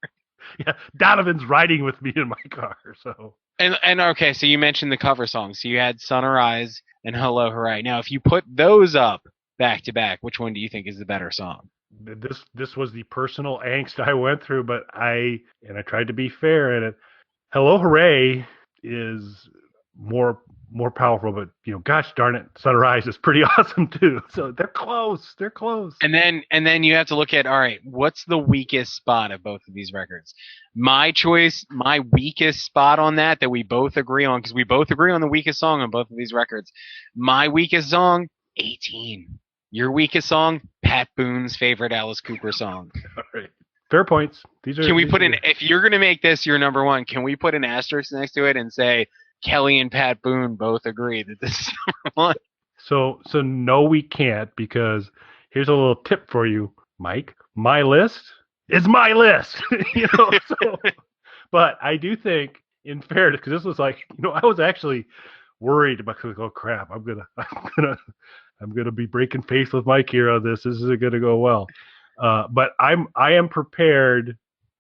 S1: Yeah, Donovan's riding with me in my car. So.
S2: And okay, so you mentioned the cover songs. So you had Sunrise and Hello Hooray. Now, if you put those up back to back, which one do you think is the better song?
S1: This was the personal angst I went through, but I tried to be fair in it. Hello Hooray is more powerful, but gosh darn it, Sunrise is pretty awesome too. So they're close. And
S2: then you have to look at, all right, what's the weakest spot of both of these records? My choice, my weakest spot on that we both agree on, because we both agree on the weakest song on both of these records. My weakest song, 18. Your weakest song, Pat Boone's favorite Alice Cooper song.
S1: All right. Fair points. Can
S2: we put in, if you're going to make this your number one, can we put an asterisk next to it and say Kelly and Pat Boone both agree that this is number one?
S1: So no, we can't, because here's a little tip for you, Mike. My list is my list. But I do think, in fairness, because this was like, I was actually worried about, oh crap, I'm gonna be breaking faith with Mike here on this. This isn't gonna go well. But I am prepared.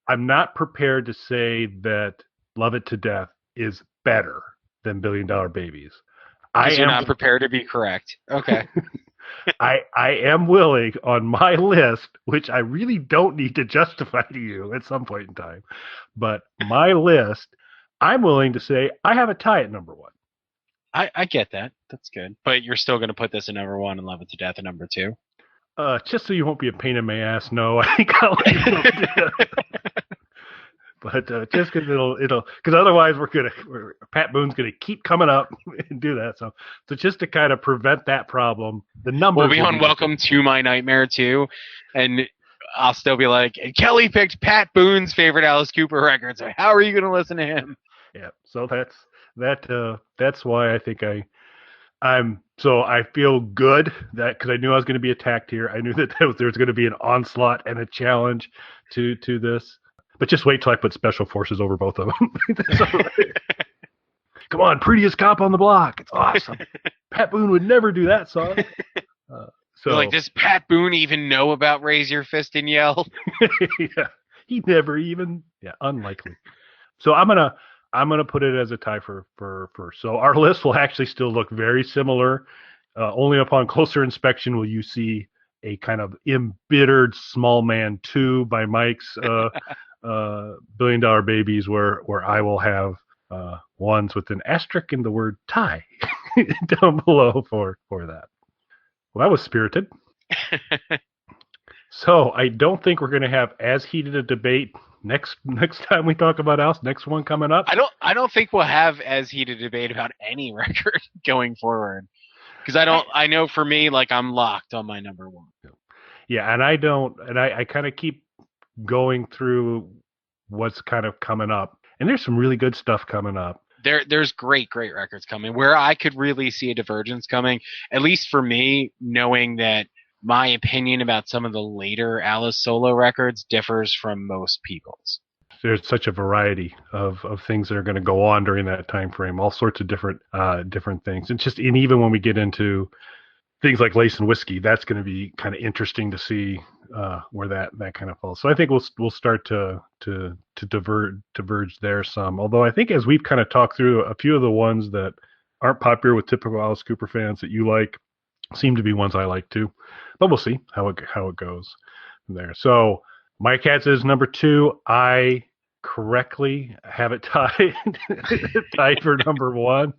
S1: I'm not prepared to say that Love It to Death is better than $1 Billion Babies.
S2: You're not prepared to be correct. Okay.
S1: I am willing on my list, which I really don't need to justify to you at some point in time, but my list, I'm willing to say I have a tie at number 1.
S2: I get that. That's good. But you're still going to put this at number 1 and Love It to Death at number 2?
S1: Just so you won't be a pain in my ass, no. I think I'll let you do that. But just because because otherwise Pat Boone's gonna keep coming up and do that. So just to kind of prevent that problem, the numbers
S2: will be on Welcome to My Nightmare too, and I'll still be like, Kelly picked Pat Boone's favorite Alice Cooper record. So how are you gonna listen to him?
S1: Yeah. So that's why I think I feel good that, because I knew I was going to be attacked here. I knew that there was going to be an onslaught and a challenge to this. But just wait till I put Special Forces over both of them. Come on, prettiest cop on the block. It's awesome. Pat Boone would never do that song.
S2: You're like, does Pat Boone even know about Raise Your Fist and Yell?
S1: Yeah, he never even. Yeah, unlikely. So I'm gonna put it as a tie for first. So our list will actually still look very similar. Only upon closer inspection will you see a kind of embittered Small Man 2 by Mike's $1 Billion Babies, where I will have ones with an asterisk in the word tie down below for that. Well, that was spirited. So I don't think we're going to have as heated a debate next time we talk about Alice. Next one coming up.
S2: I don't think we'll have as heated a debate about any record going forward, because I know for me, like, I'm locked on my number one.
S1: Yeah, and I kind of keep going through what's kind of coming up, and there's some really good stuff coming up.
S2: There's great records coming. Where I could really see a divergence coming, at least for me, knowing that my opinion about some of the later Alice solo records differs from most people's.
S1: There's such a variety of things that are going to go on during that time frame, all sorts of different things. And even when we get into things like Lace and Whiskey, that's going to be kind of interesting to see where that kind of falls. So I think we'll start to diverge there some. Although I think as we've kind of talked through, a few of the ones that aren't popular with typical Alice Cooper fans that you like seem to be ones I like too. But we'll see how it goes from there. So Mike has his number 2. I correctly have it tied for number 1.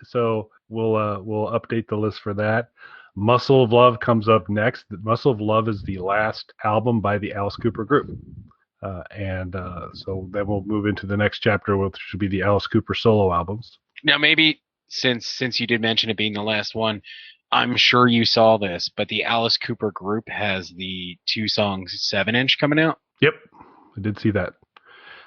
S1: So we'll update the list for that. Muscle of Love comes up next. Muscle of Love is the last album by the Alice Cooper Group. So then we'll move into the next chapter, which should be the Alice Cooper solo albums.
S2: Now, maybe since you did mention it being the last one, I'm sure you saw this, but the Alice Cooper Group has the 2 songs 7-inch coming out.
S1: Yep, I did see that.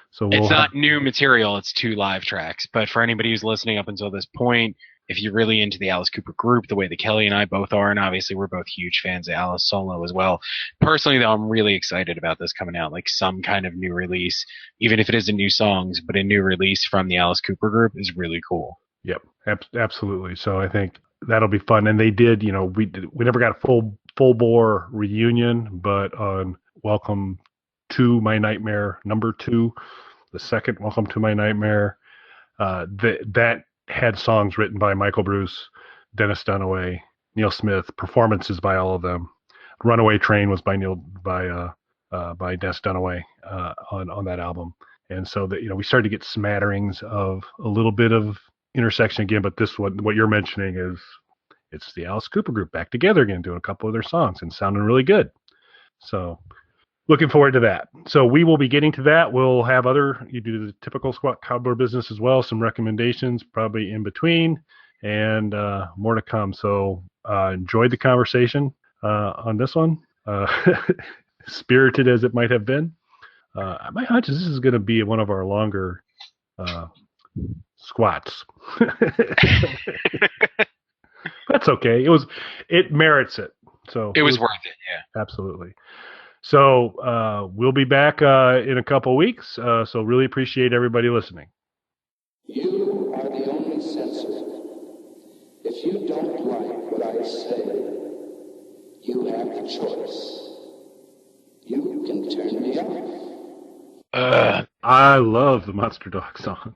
S1: So
S2: it's not new material, it's 2 live tracks. But for anybody who's listening up until this point, if you're really into the Alice Cooper Group, the way that Kelly and I both are, and obviously we're both huge fans of Alice solo as well. Personally, though, I'm really excited about this coming out, like some kind of new release, even if it isn't new songs, but a new release from the Alice Cooper Group is really cool.
S1: Yep, absolutely. So I think that'll be fun. And they did, we never got a full bore reunion, but on Welcome to My Nightmare number 2, the second Welcome to My Nightmare, that had songs written by Michael Bruce, Dennis Dunaway, Neil Smith, performances by all of them. Runaway Train was by Dennis Dunaway on that album. And so that we started to get smatterings of a little bit of intersection again, but this one, what you're mentioning, is it's the Alice Cooper Group back together again, doing a couple of their songs and sounding really good. So looking forward to that. So we will be getting to that. We'll have you do the typical Squat Cobbler business as well, some recommendations probably in between, and more to come. So enjoyed the conversation on this one, spirited as it might have been. My hunch is this is going to be one of our longer squats. That's okay. It merits it. So
S2: it was worth it. Yeah,
S1: absolutely. So we'll be back in a couple weeks. So really appreciate everybody listening.
S3: You are the only censor. If you don't like what I say, you have the choice. You can turn me off.
S1: I love the Monster Dog songs.